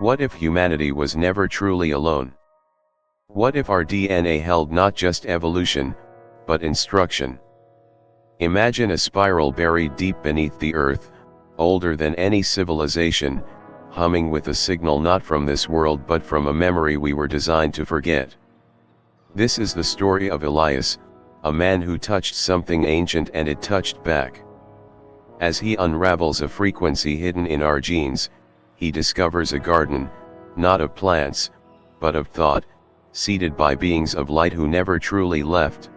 What if humanity was never truly alone? What if our DNA held not just evolution, but instruction? Imagine a spiral buried deep beneath the earth, older than any civilization, humming with a signal not from this world but from a memory we were designed to forget. This is the story of Elias, a man who touched something ancient and it touched back. As he unravels a frequency hidden in our genes, he discovers a garden, not of plants, but of thought, seeded by beings of light who never truly left.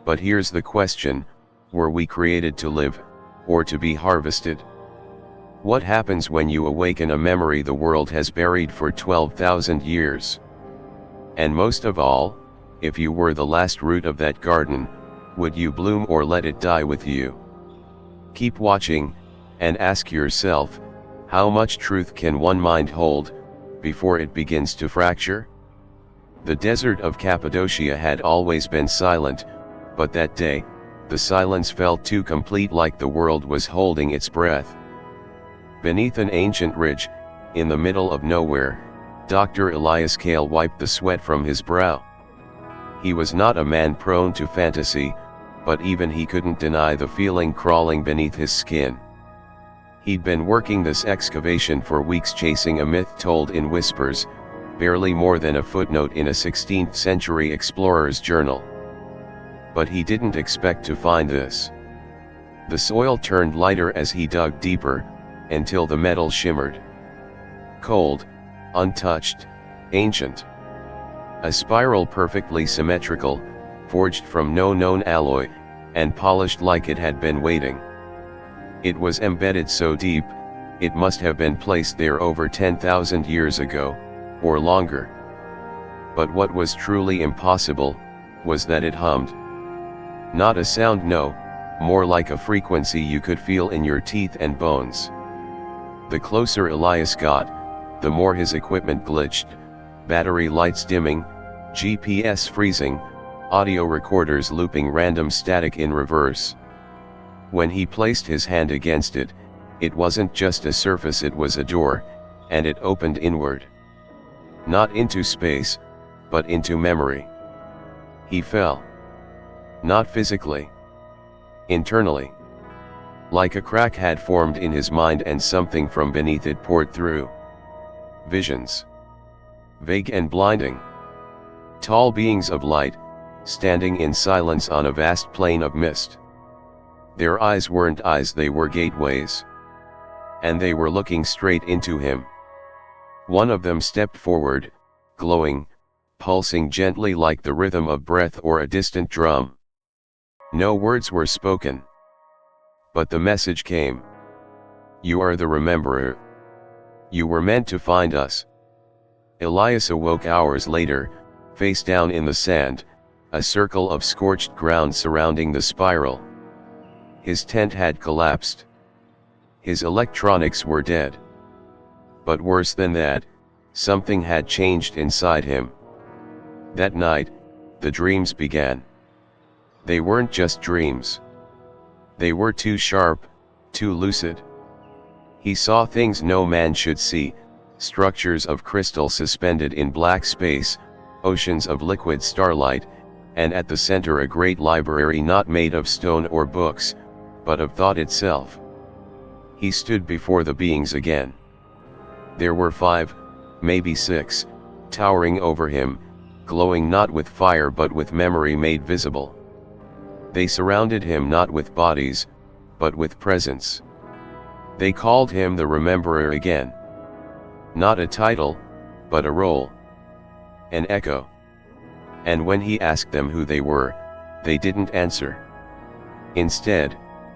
But here's the question: were we created to live, or to be harvested? What happens when you awaken a memory the world has buried for 12,000 years? And most of all, if you were the last root of that garden, would you bloom or let it die with you? Keep watching, and ask yourself, how much truth can one mind hold, before it begins to fracture? The desert of Cappadocia had always been silent, but that day, the silence felt too complete, like the world was holding its breath. Beneath an ancient ridge, in the middle of nowhere, Dr. Elias Kael wiped the sweat from his brow. He was not a man prone to fantasy, but even he couldn't deny the feeling crawling beneath his skin. He'd been working this excavation for weeks, chasing a myth told in whispers, barely more than a footnote in a 16th century explorer's journal. But he didn't expect to find this. The soil turned lighter as he dug deeper, until the metal shimmered. Cold, untouched, ancient. A spiral perfectly symmetrical, forged from no known alloy, and polished like it had been waiting. It was embedded so deep, it must have been placed there over 10,000 years ago, or longer. But what was truly impossible, was that it hummed. Not a sound, no, more like a frequency you could feel in your teeth and bones. The closer Elias got, the more his equipment glitched, battery lights dimming, GPS freezing, audio recorders looping random static in reverse. When he placed his hand against it, it wasn't just a surface, it was a door, and it opened inward. Not into space, but into memory. He fell. Not physically. Internally. Like a crack had formed in his mind and something from beneath it poured through. Visions. Vague and blinding. Tall beings of light, standing in silence on a vast plain of mist. Their eyes weren't eyes, they were gateways. And they were looking straight into him. One of them stepped forward, glowing, pulsing gently like the rhythm of breath or a distant drum. No words were spoken. But the message came. You are the rememberer. You were meant to find us. Elias awoke hours later, face down in the sand, a circle of scorched ground surrounding the spiral. His tent had collapsed. His electronics were dead. But worse than that, something had changed inside him. That night, the dreams began. They weren't just dreams. They were too sharp, too lucid. He saw things no man should see, structures of crystal suspended in black space, oceans of liquid starlight, and at the center a great library not made of stone or books, but of thought itself. He stood before the beings again. There were 5, maybe 6, towering over him, glowing not with fire but with memory made visible. They surrounded him not with bodies, but with presence. They called him the Rememberer again. Not a title, but a role. An echo. And when he asked them who they were, they didn't answer. Instead,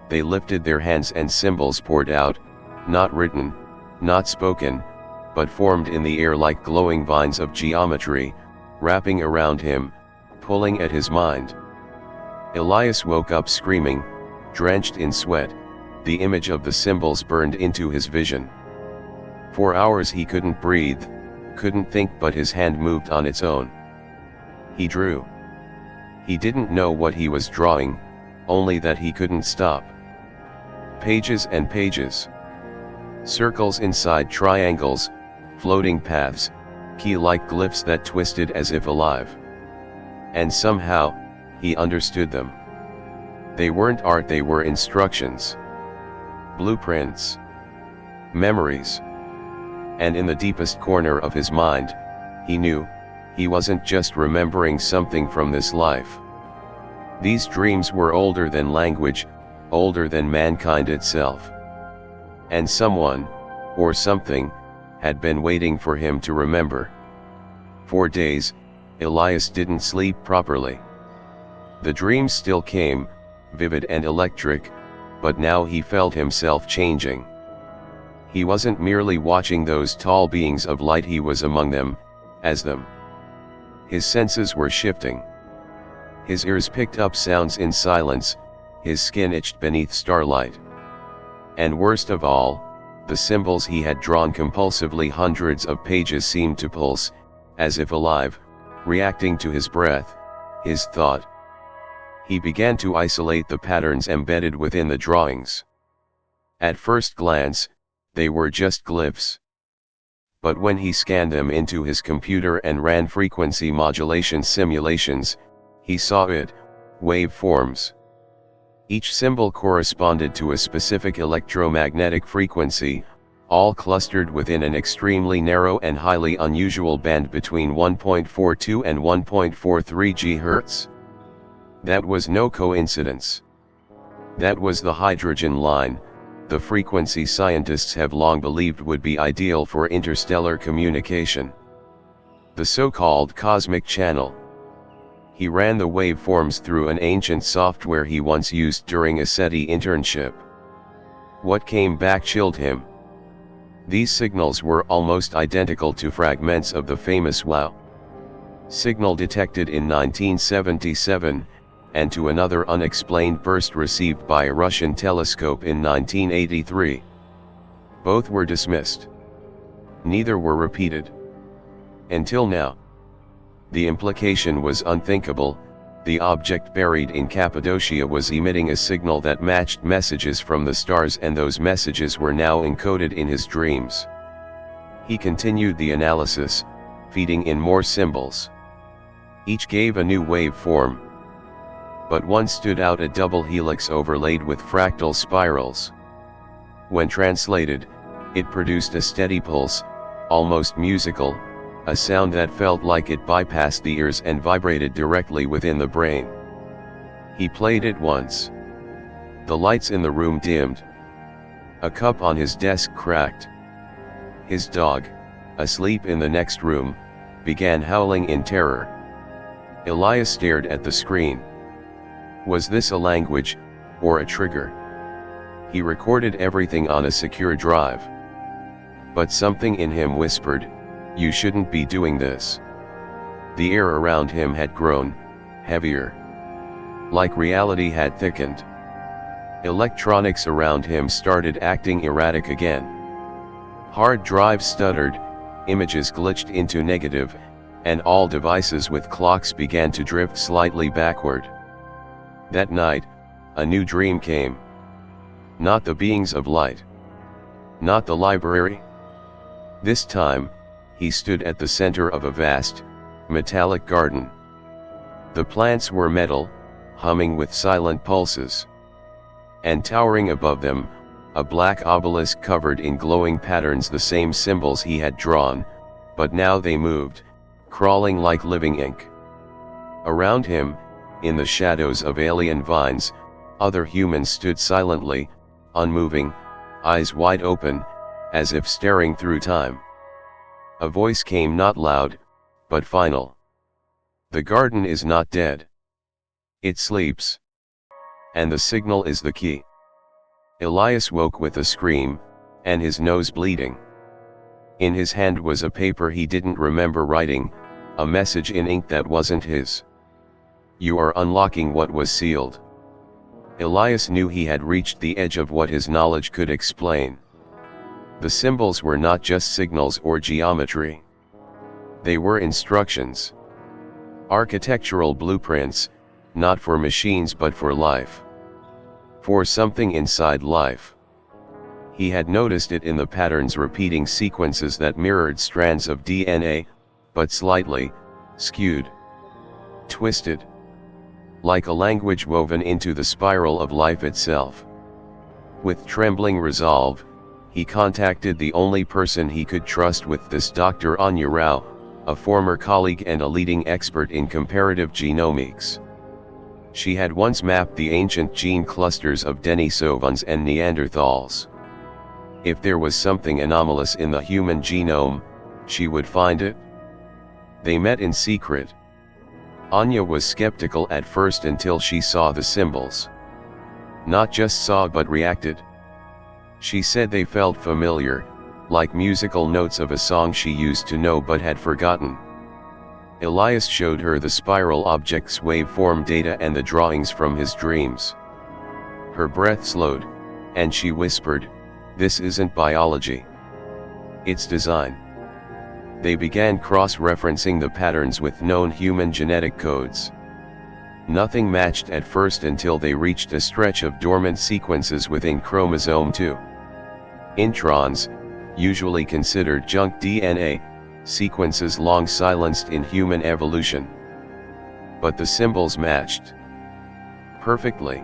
they lifted their hands and symbols poured out, not written, not spoken, but formed in the air like glowing vines of geometry, wrapping around him, pulling at his mind. Elias woke up screaming, drenched in sweat. The image of the symbols burned into his vision. For hours he couldn't breathe, couldn't think, but his hand moved on its own. He drew. He didn't know what he was drawing, only that he couldn't stop. Pages and pages. Circles inside triangles, floating paths, key-like glyphs that twisted as if alive. And somehow, he understood them. They weren't art, they were instructions. Blueprints. Memories. And in the deepest corner of his mind, he knew, he wasn't just remembering something from this life. These dreams were older than language, older than mankind itself. And someone, or something, had been waiting for him to remember. For days, Elias didn't sleep properly. The dreams still came, vivid and electric, but now he felt himself changing. He wasn't merely watching those tall beings of light, he was among them, as them. His senses were shifting. His ears picked up sounds in silence, his skin itched beneath starlight. And worst of all, the symbols he had drawn compulsively hundreds of pages seemed to pulse, as if alive, reacting to his breath, his thought. He began to isolate the patterns embedded within the drawings. At first glance, they were just glyphs. But when he scanned them into his computer and ran frequency modulation simulations, he saw it, waveforms. Each symbol corresponded to a specific electromagnetic frequency, all clustered within an extremely narrow and highly unusual band between 1.42 and 1.43 GHz. That was no coincidence. That was the hydrogen line, the frequency scientists have long believed would be ideal for interstellar communication. The so-called cosmic channel. He ran the waveforms through an ancient software he once used during a SETI internship. What came back chilled him. These signals were almost identical to fragments of the famous WOW signal detected in 1977, and to another unexplained burst received by a Russian telescope in 1983. Both were dismissed. Neither were repeated. Until now. The implication was unthinkable. The object buried in Cappadocia was emitting a signal that matched messages from the stars, and those messages were now encoded in his dreams. He continued the analysis, feeding in more symbols. Each gave a new waveform. But one stood out, a double helix overlaid with fractal spirals. When translated, it produced a steady pulse, almost musical, a sound that felt like it bypassed the ears and vibrated directly within the brain. He played it once. The lights in the room dimmed. A cup on his desk cracked. His dog, asleep in the next room, began howling in terror. Elias stared at the screen. Was this a language, or a trigger? He recorded everything on a secure drive. But something in him whispered, "You shouldn't be doing this." The air around him had grown heavier. Like reality had thickened. Electronics around him started acting erratic again. Hard drives stuttered, images glitched into negative, and all devices with clocks began to drift slightly backward. That night, a new dream came. Not the beings of light. Not the library. This time, he stood at the center of a vast, metallic garden. The plants were metal, humming with silent pulses. And towering above them, a black obelisk covered in glowing patterns, the same symbols he had drawn, but now they moved, crawling like living ink. Around him, in the shadows of alien vines, other humans stood silently, unmoving, eyes wide open, as if staring through time. A voice came, not loud, but final. The garden is not dead. It sleeps. And the signal is the key. Elias woke with a scream, and his nose bleeding. In his hand was a paper he didn't remember writing, a message in ink that wasn't his. "You are unlocking what was sealed." Elias knew he had reached the edge of what his knowledge could explain. The symbols were not just signals or geometry. They were instructions. Architectural blueprints, not for machines but for life. For something inside life. He had noticed it in the patterns repeating sequences that mirrored strands of DNA, but slightly skewed, twisted, like a language woven into the spiral of life itself. With trembling resolve, he contacted the only person he could trust with this, Dr. Anya Rao, a former colleague and a leading expert in comparative genomics. She had once mapped the ancient gene clusters of Denisovans and Neanderthals. If there was something anomalous in the human genome, she would find it. They met in secret. Anya was skeptical at first until she saw the symbols. Not just saw but reacted. She said they felt familiar, like musical notes of a song she used to know but had forgotten. Elias showed her the spiral object's waveform data and the drawings from his dreams. Her breath slowed, and she whispered, "This isn't biology. It's design." They began cross-referencing the patterns with known human genetic codes. Nothing matched at first until they reached a stretch of dormant sequences within chromosome 2. Introns, usually considered junk DNA, sequences long silenced in human evolution. But the symbols matched perfectly.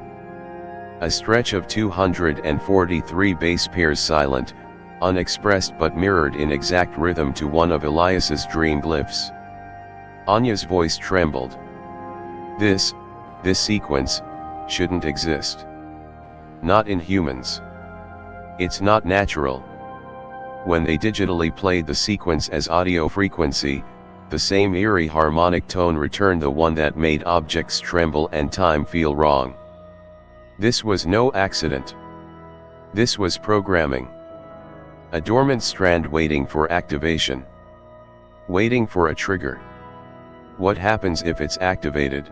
A stretch of 243 base pairs silent, unexpressed but mirrored in exact rhythm to one of Elias's dream glyphs. Anya's voice trembled. This sequence, shouldn't exist. Not in humans. It's not natural." When they digitally played the sequence as audio frequency, the same eerie harmonic tone returned, the one that made objects tremble and time feel wrong. This was no accident. This was programming. A dormant strand waiting for activation. Waiting for a trigger. What happens if it's activated?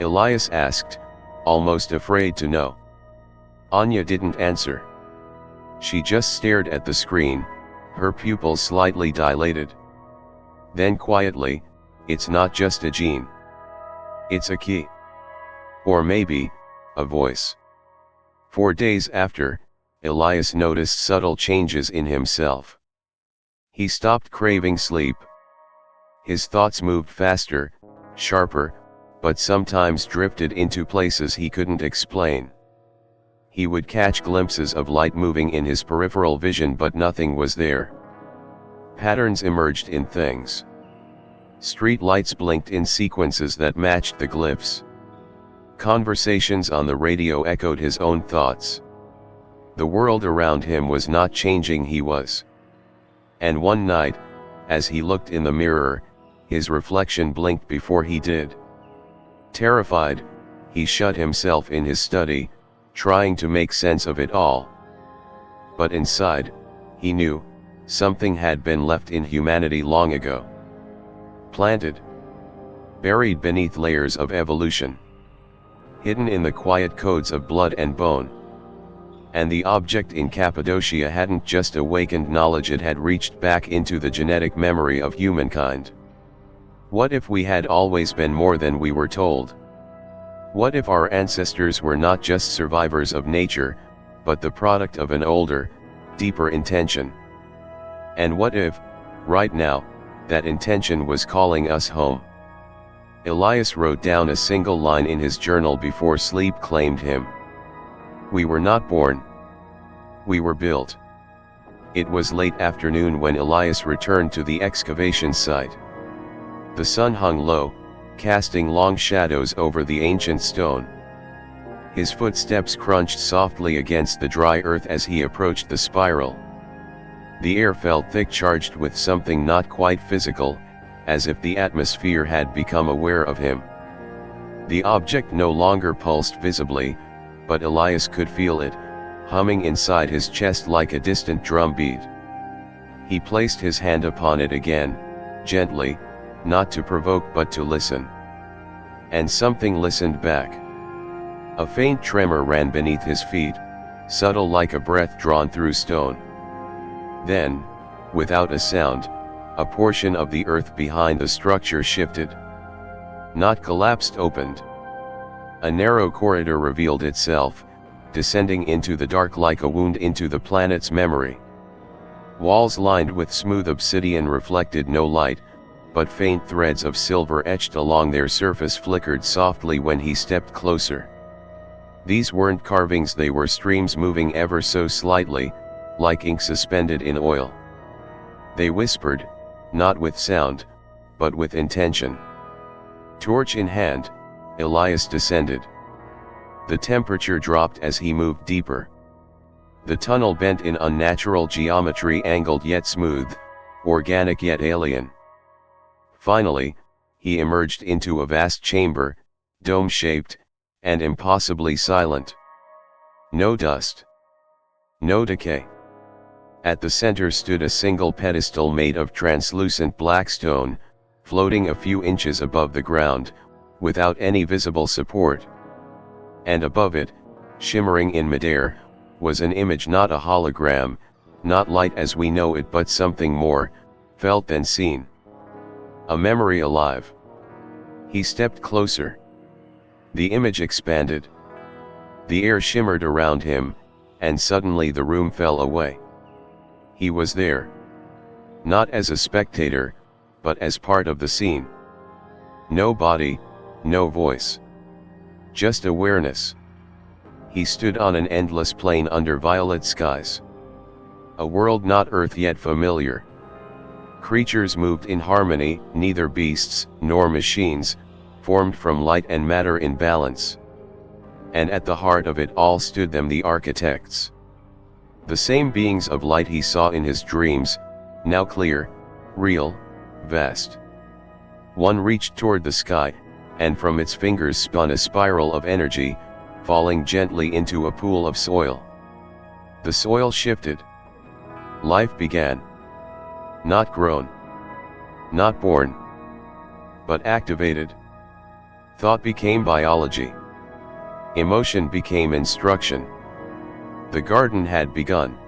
Elias asked, almost afraid to know. Anya didn't answer. She just stared at the screen, her pupils slightly dilated. Then quietly, "It's not just a gene. It's a key. Or maybe, a voice." 4 days after, Elias noticed subtle changes in himself. He stopped craving sleep. His thoughts moved faster, sharper, but sometimes drifted into places he couldn't explain. He would catch glimpses of light moving in his peripheral vision, but nothing was there. Patterns emerged in things. Street lights blinked in sequences that matched the glyphs. Conversations on the radio echoed his own thoughts. The world around him was not changing, he was. And one night, as he looked in the mirror, his reflection blinked before he did. Terrified, he shut himself in his study, trying to make sense of it all. But inside, he knew, something had been left in humanity long ago. Planted. Buried beneath layers of evolution. Hidden in the quiet codes of blood and bone. And the object in Cappadocia hadn't just awakened knowledge, it had reached back into the genetic memory of humankind. What if we had always been more than we were told? What if our ancestors were not just survivors of nature, but the product of an older, deeper intention? And what if, right now, that intention was calling us home? Elias wrote down a single line in his journal before sleep claimed him. "We were not born. We were built." It was late afternoon when Elias returned to the excavation site. The sun hung low, casting long shadows over the ancient stone. His footsteps crunched softly against the dry earth as he approached the spiral. The air felt thick, charged with something not quite physical, as if the atmosphere had become aware of him. The object no longer pulsed visibly, but Elias could feel it, humming inside his chest like a distant drumbeat. He placed his hand upon it again, gently, not to provoke but to listen. And something listened back. A faint tremor ran beneath his feet, subtle like a breath drawn through stone. Then, without a sound, a portion of the earth behind the structure shifted. Not collapsed, opened. A narrow corridor revealed itself, descending into the dark like a wound into the planet's memory. Walls lined with smooth obsidian reflected no light, but faint threads of silver etched along their surface flickered softly when he stepped closer. These weren't carvings, they were streams moving ever so slightly, like ink suspended in oil. They whispered, not with sound, but with intention. Torch in hand, Elias descended. The temperature dropped as he moved deeper. The tunnel bent in unnatural geometry, angled yet smooth, organic yet alien. Finally, he emerged into a vast chamber, dome-shaped, and impossibly silent. No dust. No decay. At the center stood a single pedestal made of translucent black stone, floating a few inches above the ground, without any visible support. And above it, shimmering in midair, was an image, not a hologram, not light as we know it, but something more felt than seen. A memory alive. He stepped closer. The image expanded. The air shimmered around him, and suddenly the room fell away. He was there. Not as a spectator, but as part of the scene. No body, no voice. Just awareness. He stood on an endless plain under violet skies. A world not Earth yet familiar. Creatures moved in harmony, neither beasts nor machines, formed from light and matter in balance. And at the heart of it all stood them, the architects. The same beings of light he saw in his dreams, now clear, real, vast. One reached toward the sky, and from its fingers spun a spiral of energy, falling gently into a pool of soil. The soil shifted. Life began. Not grown. Not born. But activated. Thought became biology. Emotion became instruction. The garden had begun.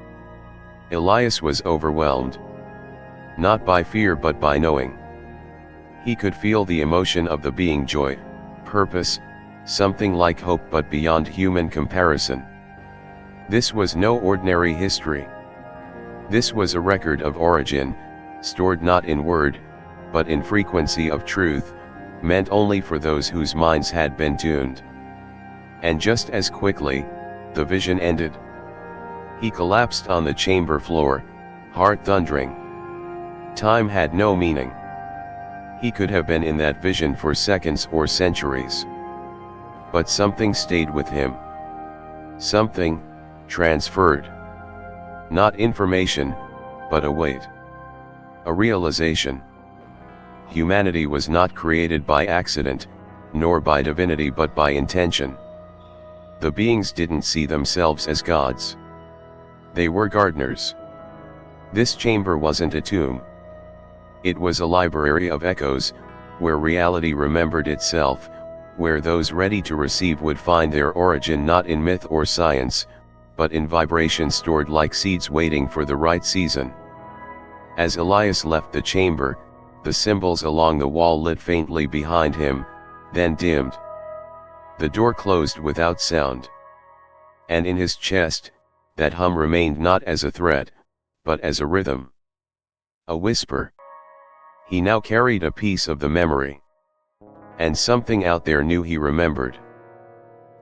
Elias was overwhelmed. Not by fear but by knowing. He could feel the emotion of the being, joy, purpose, something like hope but beyond human comparison. This was no ordinary history. This was a record of origin, stored not in word, but in frequency of truth, meant only for those whose minds had been tuned. And just as quickly, the vision ended. He collapsed on the chamber floor, heart thundering. Time had no meaning. He could have been in that vision for seconds or centuries. But something stayed with him. Something transferred. Not information, but a weight. A realization. Humanity was not created by accident, nor by divinity but by intention. The beings didn't see themselves as gods. They were gardeners. This chamber wasn't a tomb. It was a library of echoes, where reality remembered itself, where those ready to receive would find their origin not in myth or science, but in vibration stored like seeds waiting for the right season. As Elias left the chamber, the symbols along the wall lit faintly behind him, then dimmed. The door closed without sound. And in his chest, that hum remained not as a threat, but as a rhythm. A whisper. He now carried a piece of the memory. And something out there knew he remembered.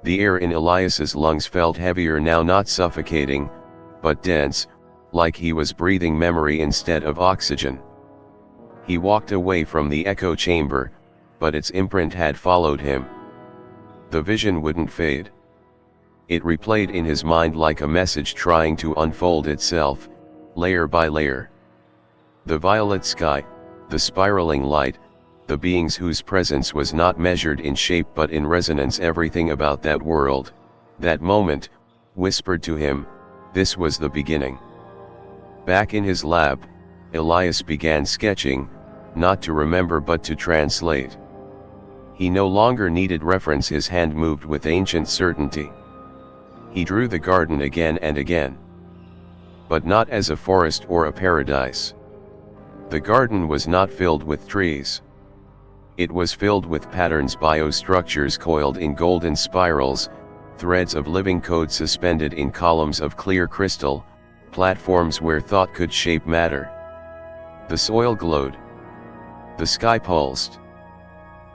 The air in Elias's lungs felt heavier now, not suffocating, but dense, like he was breathing memory instead of oxygen. He walked away from the echo chamber, but its imprint had followed him. The vision wouldn't fade. It replayed in his mind like a message trying to unfold itself, layer by layer. The violet sky, the spiraling light, the beings whose presence was not measured in shape but in resonance, everything about that world, that moment, whispered to him, this was the beginning. Back in his lab, Elias began sketching, not to remember but to translate. He no longer needed reference, his hand moved with ancient certainty. He drew the garden again and again. But not as a forest or a paradise. The garden was not filled with trees. It was filled with patterns, biostructures coiled in golden spirals, threads of living code suspended in columns of clear crystal, platforms where thought could shape matter. The soil glowed. The sky pulsed.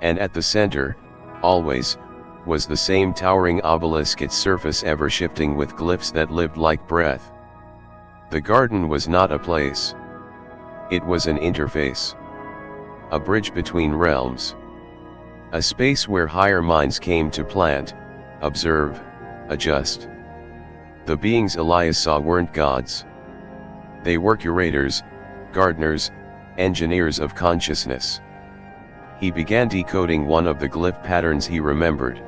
And at the center, always, was the same towering obelisk, its surface ever shifting with glyphs that lived like breath. The garden was not a place. It was an interface. A bridge between realms. A space where higher minds came to plant, observe, adjust. The beings Elias saw weren't gods. They were curators, gardeners, engineers of consciousness. He began decoding one of the glyph patterns he remembered.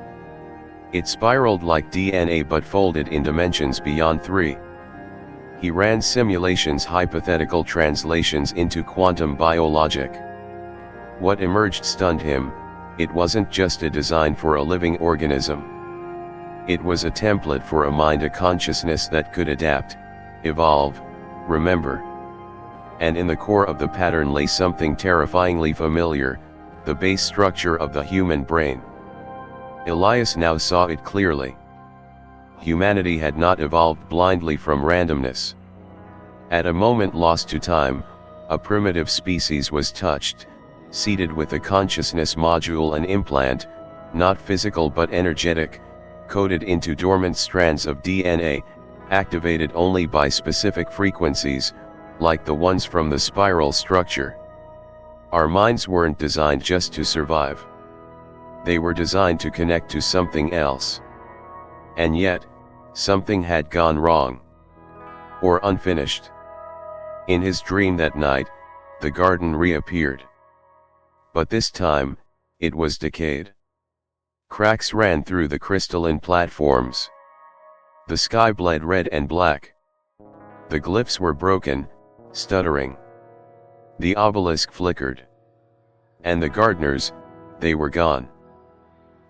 It spiraled like DNA but folded in dimensions beyond 3. He ran simulations, hypothetical translations into quantum biologic. What emerged stunned him. It wasn't just a design for a living organism. It was a template for a mind, a consciousness that could adapt, evolve, remember. And in the core of the pattern lay something terrifyingly familiar, the base structure of the human brain. Elias now saw it clearly. Humanity had not evolved blindly from randomness. At a moment lost to time, a primitive species was touched, seeded with a consciousness module, an implant, not physical but energetic, coded into dormant strands of DNA, activated only by specific frequencies, like the ones from the spiral structure. Our minds weren't designed just to survive. They were designed to connect to something else. And yet, something had gone wrong. Or unfinished. In his dream that night, the garden reappeared. But this time, it was decayed. Cracks ran through the crystalline platforms. The sky bled red and black. The glyphs were broken, stuttering. The obelisk flickered. And the gardeners, they were gone.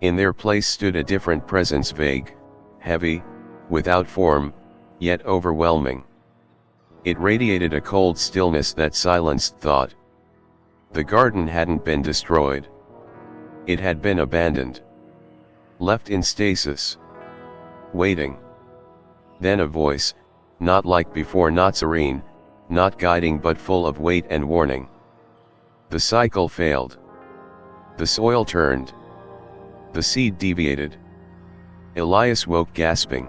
In their place stood a different presence, vague, heavy, without form, yet overwhelming. It radiated a cold stillness that silenced thought. The garden hadn't been destroyed. It had been abandoned. Left in stasis. Waiting. Then a voice, not like before, not serene, not guiding but full of weight and warning. The cycle failed. The soil turned. The seed deviated. Elias woke gasping.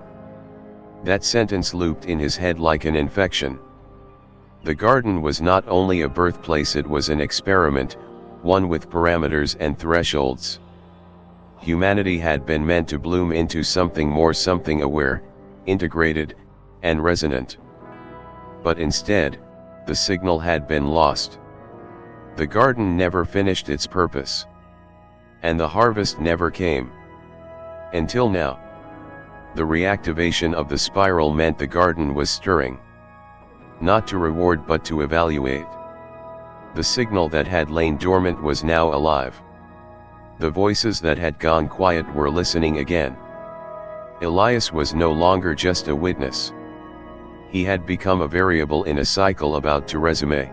That sentence looped in his head like an infection. The garden was not only a birthplace, it was an experiment, one with parameters and thresholds. Humanity had been meant to bloom into something more, something aware, integrated, and resonant. But instead, the signal had been lost. The garden never finished its purpose. And the harvest never came. Until now. The reactivation of the spiral meant the garden was stirring. Not to reward but to evaluate. The signal that had lain dormant was now alive. The voices that had gone quiet were listening again. Elias was no longer just a witness. He had become a variable in a cycle about to resume.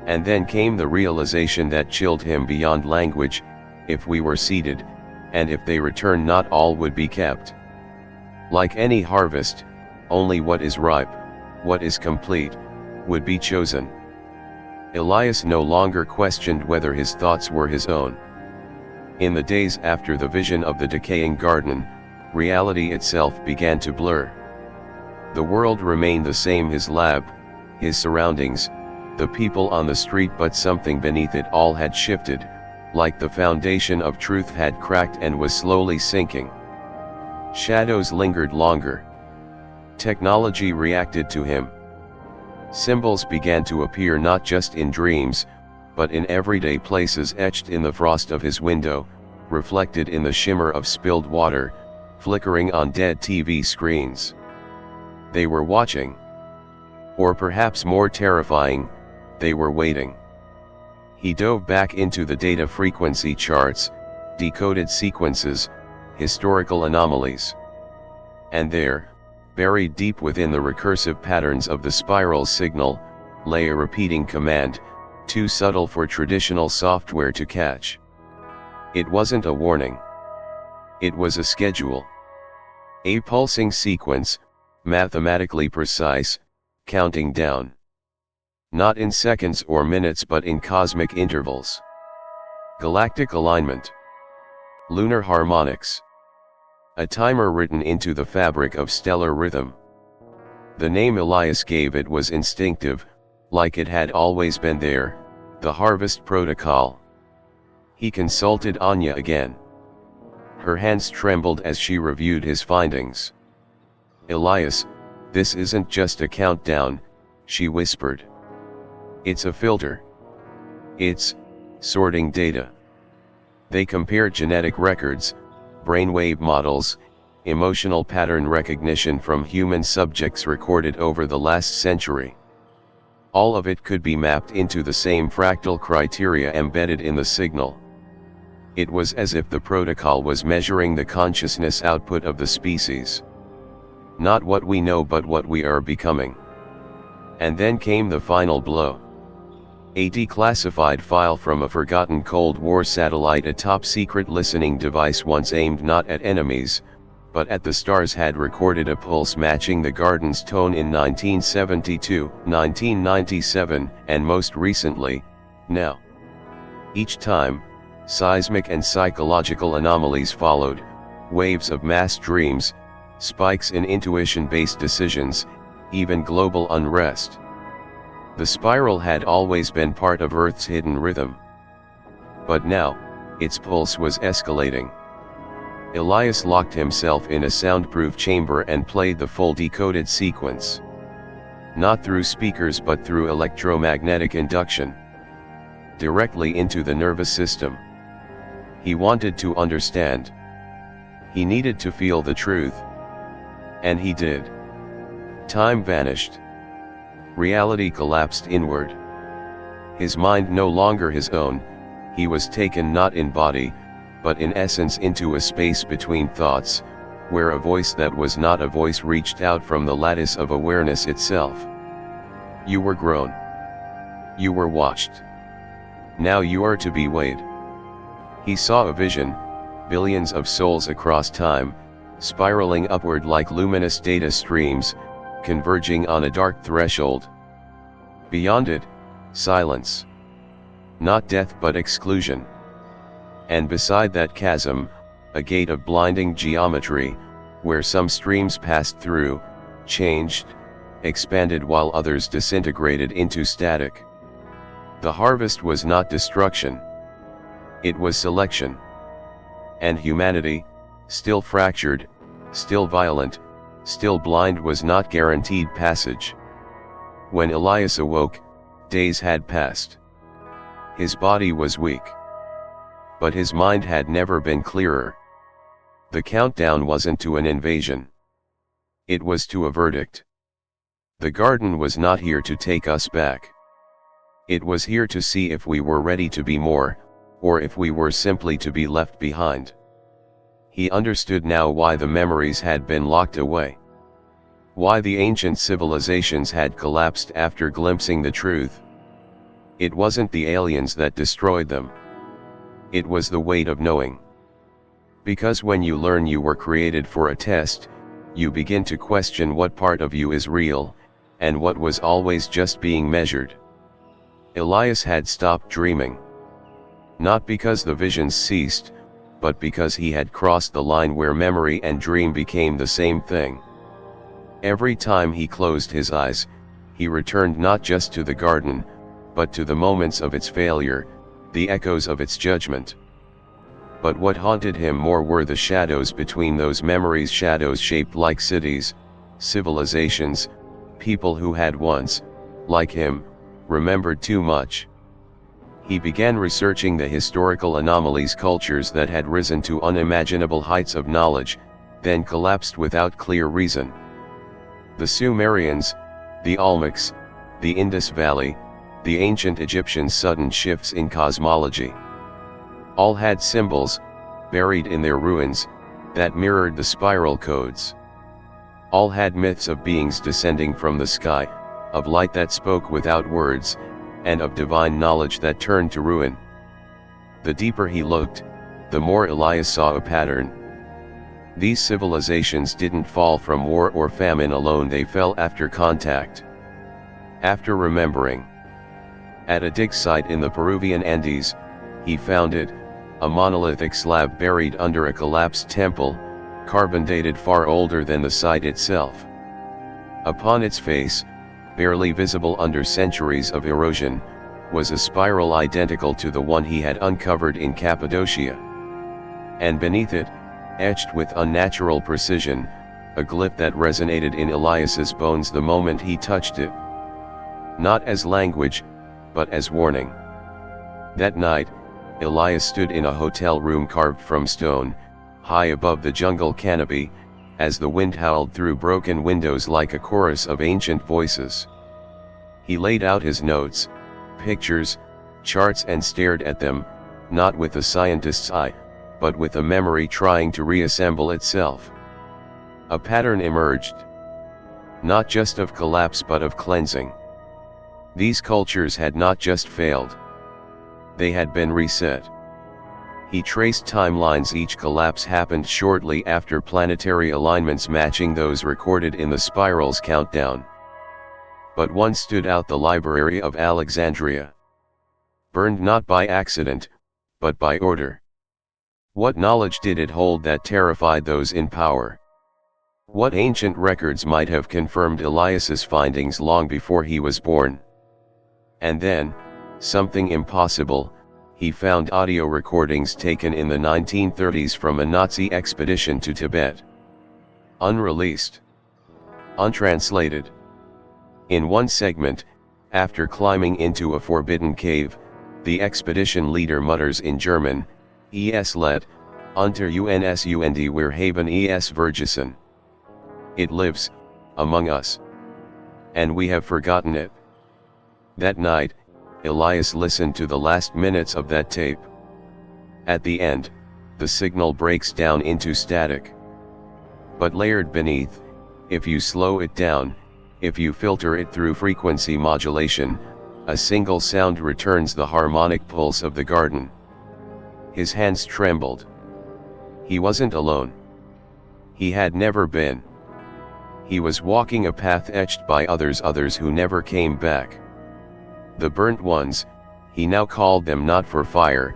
And then came the realization that chilled him beyond language: if we were seeded, and if they returned, not all would be kept. Like any harvest, only what is ripe, what is complete, would be chosen. Elias no longer questioned whether his thoughts were his own. In the days after the vision of the decaying garden, reality itself began to blur. The world remained the same, his lab, his surroundings, the people on the street, but something beneath it all had shifted, like the foundation of truth had cracked and was slowly sinking. Shadows lingered longer. Technology reacted to him. Symbols began to appear not just in dreams, but in everyday places, etched in the frost of his window, reflected in the shimmer of spilled water, flickering on dead TV screens. They were watching. Or perhaps more terrifying, they were waiting. He dove back into the data frequency charts, decoded sequences, historical anomalies. And there, buried deep within the recursive patterns of the spiral signal, lay a repeating command, too subtle for traditional software to catch. It wasn't a warning. It was a schedule. A pulsing sequence, mathematically precise, counting down. Not in seconds or minutes but in cosmic intervals. Galactic alignment. Lunar harmonics. A timer written into the fabric of stellar rhythm. The name Elias gave it was instinctive, like it had always been there, the harvest protocol. He consulted Anya again. Her hands trembled as she reviewed his findings. "Elias, this isn't just a countdown," she whispered. "It's a filter. It's sorting data." They compared genetic records, brainwave models, emotional pattern recognition from human subjects recorded over the last century. All of it could be mapped into the same fractal criteria embedded in the signal. It was as if the protocol was measuring the consciousness output of the species. Not what we know but what we are becoming. And then came the final blow. A declassified file from a forgotten Cold War satellite, a top-secret listening device once aimed not at enemies, but at the stars, had recorded a pulse matching the garden's tone in 1972, 1997, and most recently, now. Each time, seismic and psychological anomalies followed, waves of mass dreams, spikes in intuition-based decisions, even global unrest. The spiral had always been part of Earth's hidden rhythm. But now, its pulse was escalating. Elias locked himself in a soundproof chamber and played the full decoded sequence. Not through speakers but through electromagnetic induction. Directly into the nervous system. He wanted to understand. He needed to feel the truth. And he did. Time vanished. Reality collapsed inward. His mind no longer his own, he was taken not in body, but in essence into a space between thoughts, where a voice that was not a voice reached out from the lattice of awareness itself. You were grown. You were watched. Now you are to be weighed. He saw a vision, billions of souls across time, spiraling upward like luminous data streams, converging on a dark threshold. Beyond it, silence. Not death but exclusion. And beside that chasm, a gate of blinding geometry, where some streams passed through, changed, expanded while others disintegrated into static. The harvest was not destruction. It was selection. And humanity, still fractured, still violent, still blind, was not guaranteed passage. When Elias awoke, days had passed. His body was weak. But his mind had never been clearer. The countdown wasn't to an invasion. It was to a verdict. The garden was not here to take us back. It was here to see if we were ready to be more, or if we were simply to be left behind. He understood now why the memories had been locked away. Why the ancient civilizations had collapsed after glimpsing the truth. It wasn't the aliens that destroyed them. It was the weight of knowing. Because when you learn you were created for a test, you begin to question what part of you is real, and what was always just being measured. Elias had stopped dreaming. Not because the visions ceased, but because he had crossed the line where memory and dream became the same thing. Every time he closed his eyes, he returned not just to the garden, but to the moments of its failure, the echoes of its judgment. But what haunted him more were the shadows between those memories, shadows shaped like cities, civilizations, people who had once, like him, remembered too much. He began researching the historical anomalies, cultures that had risen to unimaginable heights of knowledge, then collapsed without clear reason. The Sumerians, the Olmecs, the Indus Valley, the ancient Egyptians, sudden shifts in cosmology. All had symbols, buried in their ruins, that mirrored the spiral codes. All had myths of beings descending from the sky, of light that spoke without words, and of divine knowledge that turned to ruin. The deeper he looked, the more Elias saw a pattern. These civilizations didn't fall from war or famine alone, they fell after contact. After remembering. At a dig site in the Peruvian Andes, he found it, a monolithic slab buried under a collapsed temple, carbon dated far older than the site itself. Upon its face, barely visible under centuries of erosion, was a spiral identical to the one he had uncovered in Cappadocia. And beneath it, etched with unnatural precision, a glyph that resonated in Elias's bones the moment he touched it. Not as language, but as warning. That night, Elias stood in a hotel room carved from stone, high above the jungle canopy, as the wind howled through broken windows like a chorus of ancient voices. He laid out his notes, pictures, charts and stared at them, not with a scientist's eye, but with a memory trying to reassemble itself. A pattern emerged. Not just of collapse but of cleansing. These cultures had not just failed. They had been reset. He traced timelines. Each collapse happened shortly after planetary alignments matching those recorded in the spiral's countdown. But one stood out: the Library of Alexandria. Burned not by accident, but by order. What knowledge did it hold that terrified those in power? What ancient records might have confirmed Elias's findings long before he was born? And then, something impossible, he found audio recordings taken in the 1930s from a Nazi expedition to Tibet. Unreleased. Untranslated. In one segment, after climbing into a forbidden cave, the expedition leader mutters in German, "Es let, unter uns und wir haben es vergessen." It lives, among us. And we have forgotten it. That night, Elias listened to the last minutes of that tape. At the end, the signal breaks down into static. But layered beneath, if you slow it down, if you filter it through frequency modulation, a single sound returns: the harmonic pulse of the garden. His hands trembled. He wasn't alone. He had never been. He was walking a path etched by others who never came back. The burnt ones, he now called them, not for fire,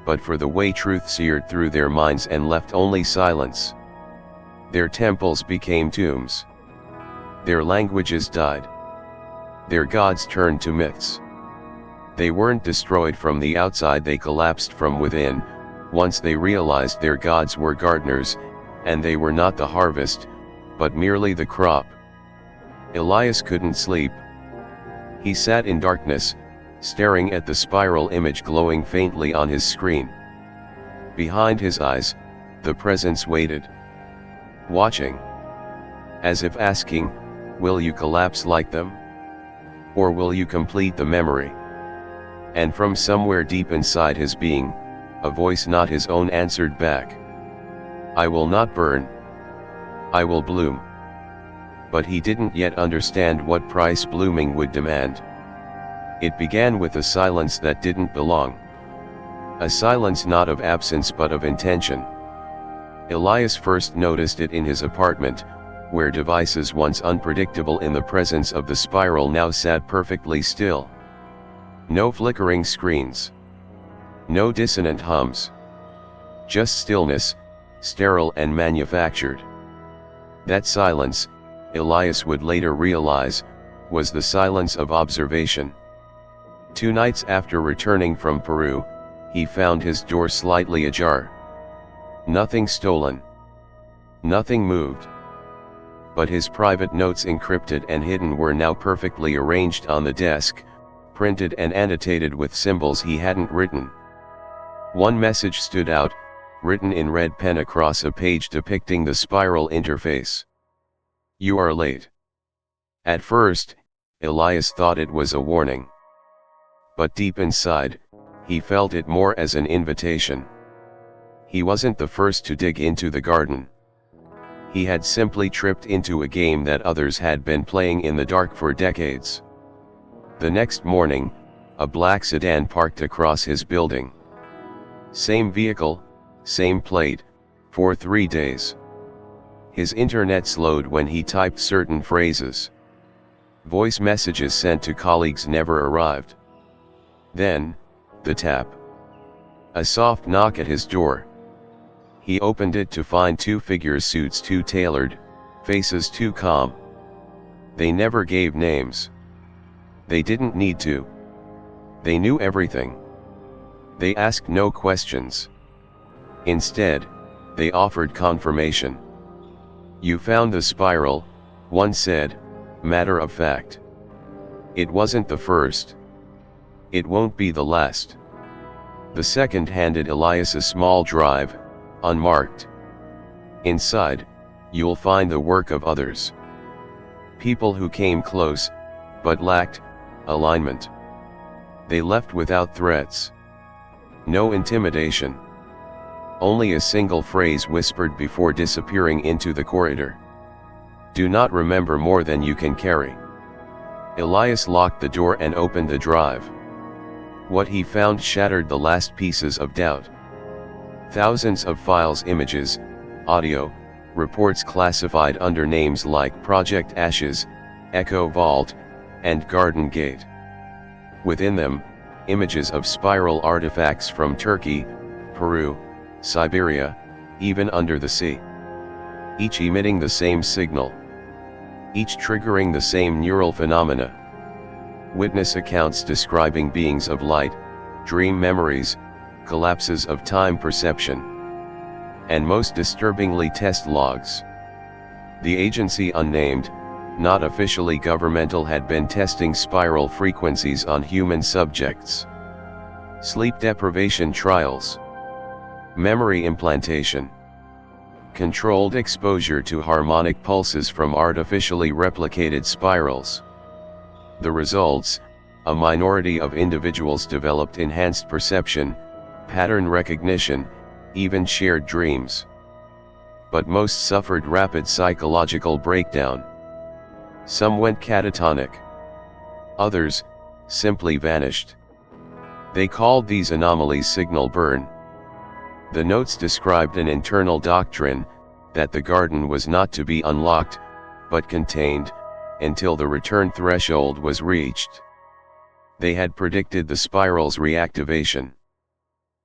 but for the way truth seared through their minds and left only silence. Their temples became tombs. Their languages died. Their gods turned to myths. They weren't destroyed from the outside, they collapsed from within, once they realized their gods were gardeners, and they were not the harvest, but merely the crop. Elias couldn't sleep. He sat in darkness, staring at the spiral image glowing faintly on his screen. Behind his eyes, the presence waited. Watching. As if asking, will you collapse like them? Or will you complete the memory? And from somewhere deep inside his being, a voice not his own answered back. I will not burn. I will bloom. But he didn't yet understand what price blooming would demand. It began with a silence that didn't belong. A silence not of absence but of intention. Elias first noticed it in his apartment, where devices once unpredictable in the presence of the spiral now sat perfectly still. No flickering screens. No dissonant hums. Just stillness, sterile and manufactured. That silence, Elias would later realize, was the silence of observation. 2 nights after returning from Peru, he found his door slightly ajar. Nothing stolen. Nothing moved. But his private notes, encrypted and hidden, were now perfectly arranged on the desk, printed and annotated with symbols he hadn't written. One message stood out, written in red pen across a page depicting the spiral interface. You are late. At first, Elias thought it was a warning. But deep inside, he felt it more as an invitation. He wasn't the first to dig into the garden. He had simply tripped into a game that others had been playing in the dark for decades. The next morning, a black sedan parked across his building. Same vehicle, same plate, for 3 days. His internet slowed when he typed certain phrases. Voice messages sent to colleagues never arrived. Then, the tap. A soft knock at his door. He opened it to find two figures, suits too tailored, faces too calm. They never gave names. They didn't need to. They knew everything. They asked no questions. Instead, they offered confirmation. "You found the spiral," one said, matter of fact. "It wasn't the first. It won't be the last." The second handed Elias a small drive, unmarked. "Inside, you'll find the work of others. People who came close, but lacked alignment. They left without threats. No intimidation. Only a single phrase whispered before disappearing into the corridor. Do not remember more than you can carry." Elias locked the door and opened the drive. What he found shattered the last pieces of doubt. Thousands of files, images, audio, reports classified under names like Project Ashes, Echo Vault, and Garden Gate. Within them, images of spiral artifacts from Turkey, Peru, Siberia, even under the sea. Each emitting the same signal. Each triggering the same neural phenomena. Witness accounts describing beings of light, dream memories, collapses of time perception. And most disturbingly, test logs. The agency unnamed, not officially governmental, had been testing spiral frequencies on human subjects. Sleep deprivation trials. Memory implantation. Controlled exposure to harmonic pulses from artificially replicated spirals. The results: a minority of individuals developed enhanced perception, pattern recognition, even shared dreams. But most suffered rapid psychological breakdown. Some went catatonic. Others simply vanished. They called these anomalies signal burn. The notes described an internal doctrine, that the garden was not to be unlocked, but contained, until the return threshold was reached. They had predicted the spiral's reactivation.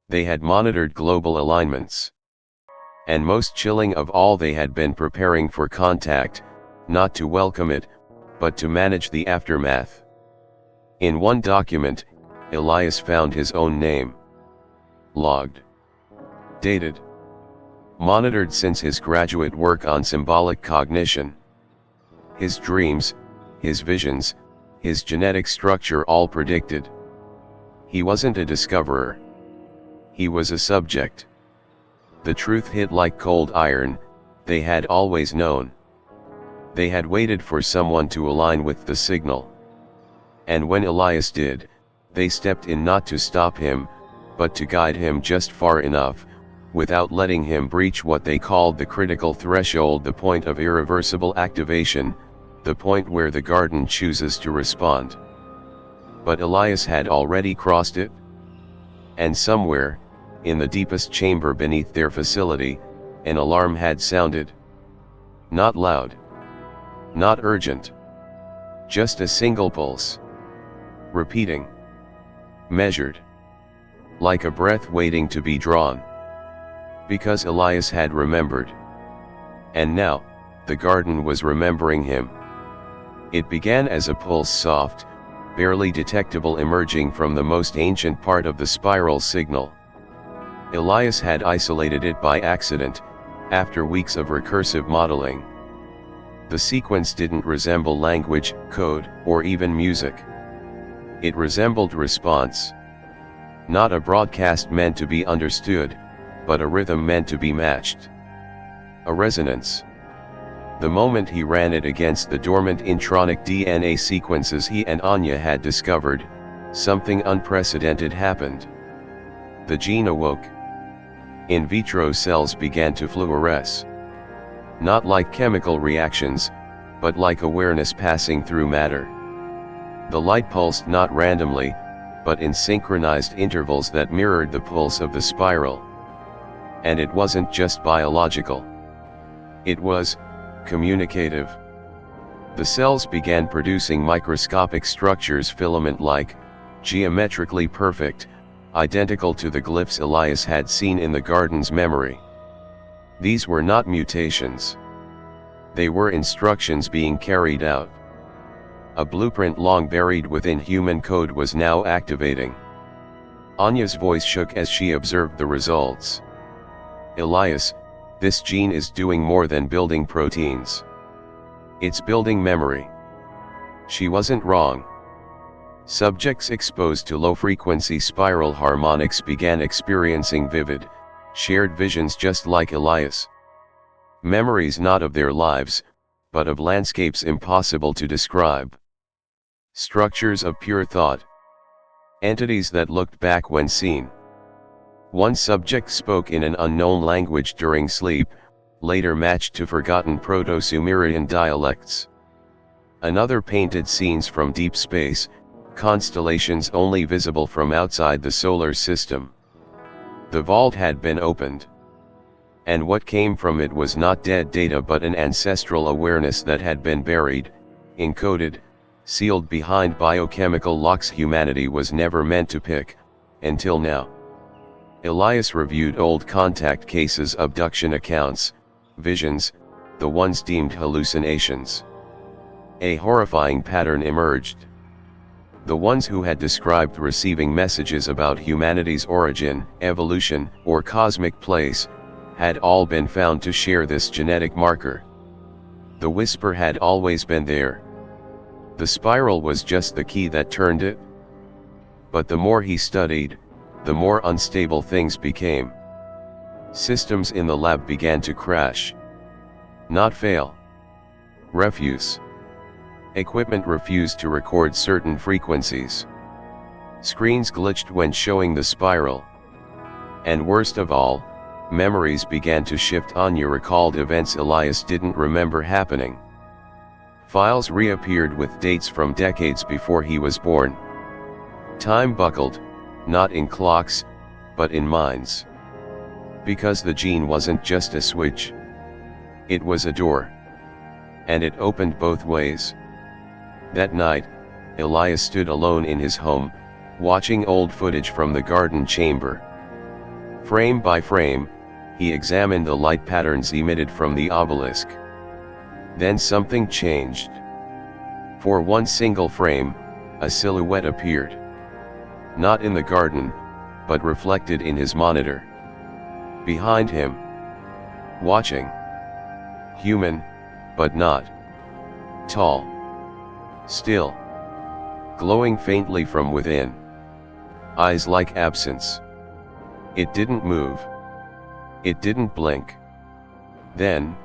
They had monitored global alignments. And most chilling of all, they had been preparing for contact, not to welcome it, but to manage the aftermath. In one document, Elias found his own name. Logged. Dated. Monitored since his graduate work on symbolic cognition. His dreams, his visions, his genetic structure all predicted. He wasn't a discoverer. He was a subject. The truth hit like cold iron. They had always known. They had waited for someone to align with the signal. And when Elias did, they stepped in, not to stop him, but to guide him just far enough, without letting him breach what they called the critical threshold, the point of irreversible activation, the point where the garden chooses to respond. But Elias had already crossed it. And somewhere, in the deepest chamber beneath their facility, an alarm had sounded. Not loud. Not urgent. Just a single pulse. Repeating. Measured. Like a breath waiting to be drawn. Because Elias had remembered. And now, the garden was remembering him. It began as a pulse, soft, barely detectable, emerging from the most ancient part of the spiral signal. Elias had isolated it by accident, after weeks of recursive modeling. The sequence didn't resemble language, code, or even music. It resembled response. Not a broadcast meant to be understood, but a rhythm meant to be matched. A resonance. The moment he ran it against the dormant intronic DNA sequences he and Anya had discovered, something unprecedented happened. The gene awoke. In vitro cells began to fluoresce. Not like chemical reactions, but like awareness passing through matter. The light pulsed not randomly, but in synchronized intervals that mirrored the pulse of the spiral. And it wasn't just biological. It was communicative. The cells began producing microscopic structures filament-like, geometrically perfect, identical to the glyphs Elias had seen in the garden's memory. These were not mutations. They were instructions being carried out. A blueprint long buried within human code was now activating. Anya's voice shook as she observed the results. Elias, this gene is doing more than building proteins. It's building memory. She wasn't wrong. Subjects exposed to low-frequency spiral harmonics began experiencing vivid, shared visions just like Elias. Memories not of their lives, but of landscapes impossible to describe. Structures of pure thought. Entities that looked back when seen. One subject spoke in an unknown language during sleep, later matched to forgotten Proto-Sumerian dialects. Another painted scenes from deep space, constellations only visible from outside the solar system. The vault had been opened. And what came from it was not dead data but an ancestral awareness that had been buried, encoded, sealed behind biochemical locks humanity was never meant to pick, until now. Elias reviewed old contact cases, abduction accounts, visions, the ones deemed hallucinations. A horrifying pattern emerged. The ones who had described receiving messages about humanity's origin, evolution, or cosmic place, had all been found to share this genetic marker. The whisper had always been there. The spiral was just the key that turned it. But the more he studied, the more unstable things became. Systems in the lab began to crash. Not fail. Refuse. Equipment refused to record certain frequencies. Screens glitched when showing the spiral. And worst of all, memories began to shift. Anya recalled events Elias didn't remember happening. Files reappeared with dates from decades before he was born. Time buckled, not in clocks, but in minds. Because the gene wasn't just a switch. It was a door. And it opened both ways. That night, Elias stood alone in his home, watching old footage from the garden chamber. Frame by frame, he examined the light patterns emitted from the obelisk. Then something changed. For one single frame, a silhouette appeared. Not in the garden, but reflected in his monitor. Behind him. Watching. Human, but not. Tall. Still. Glowing faintly from within. Eyes like absence. It didn't move. It didn't blink. Then,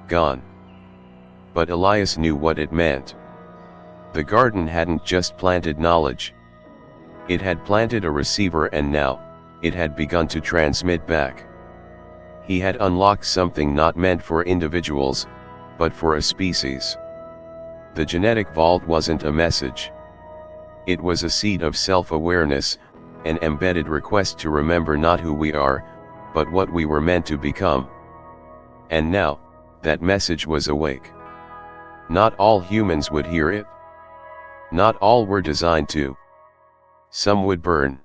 gone. But Elias knew what it meant. The garden hadn't just planted knowledge. It had planted a receiver, and now, it had begun to transmit back. He had unlocked something not meant for individuals, but for a species. The genetic vault wasn't a message. It was a seed of self-awareness, an embedded request to remember not who we are, but what we were meant to become. And now, that message was awake. Not all humans would hear it. Not all were designed to. Some would burn.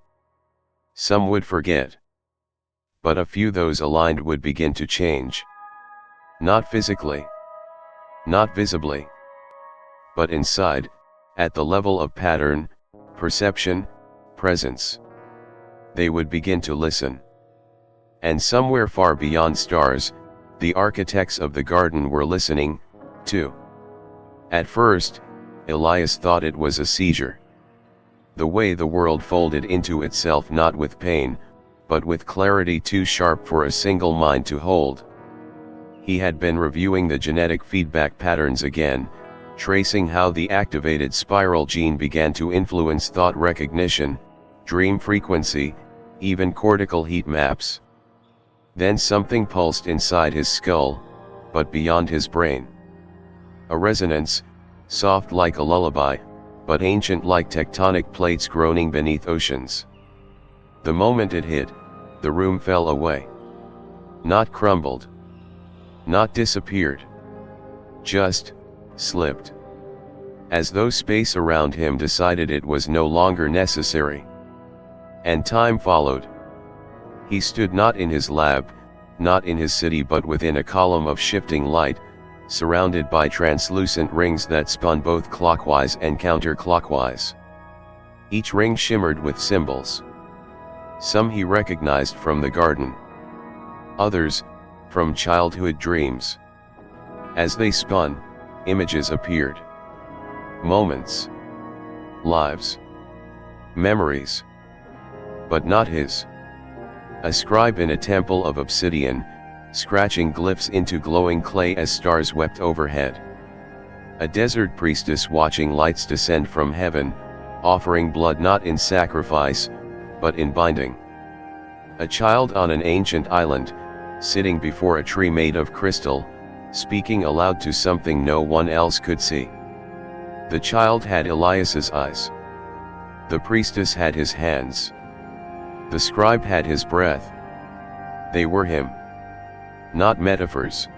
Some would forget. But a few, those aligned, would begin to change. Not physically. Not visibly. But inside, at the level of pattern, perception, presence. They would begin to listen. And somewhere far beyond stars, the architects of the garden were listening, too. At first, Elias thought it was a seizure. The way the world folded into itself, not with pain, but with clarity too sharp for a single mind to hold. He had been reviewing the genetic feedback patterns again, tracing how the activated spiral gene began to influence thought recognition, dream frequency, even cortical heat maps. Then something pulsed inside his skull, but beyond his brain. A resonance, soft like a lullaby, but ancient like tectonic plates groaning beneath oceans. The moment it hit, the room fell away. Not crumbled. Not disappeared. Just slipped. As though space around him decided it was no longer necessary. And time followed. He stood not in his lab, not in his city, but within a column of shifting light, surrounded by translucent rings that spun both clockwise and counterclockwise. Each ring shimmered with symbols. Some he recognized from the garden. Others, from childhood dreams. As they spun, images appeared. Moments. Lives. Memories. But not his. A scribe in a temple of obsidian, scratching glyphs into glowing clay as stars wept overhead. A desert priestess watching lights descend from heaven, offering blood not in sacrifice, but in binding. A child on an ancient island, sitting before a tree made of crystal, speaking aloud to something no one else could see. The child had Elias's eyes. The priestess had his hands. The scribe had his breath. They were him. Not metaphors.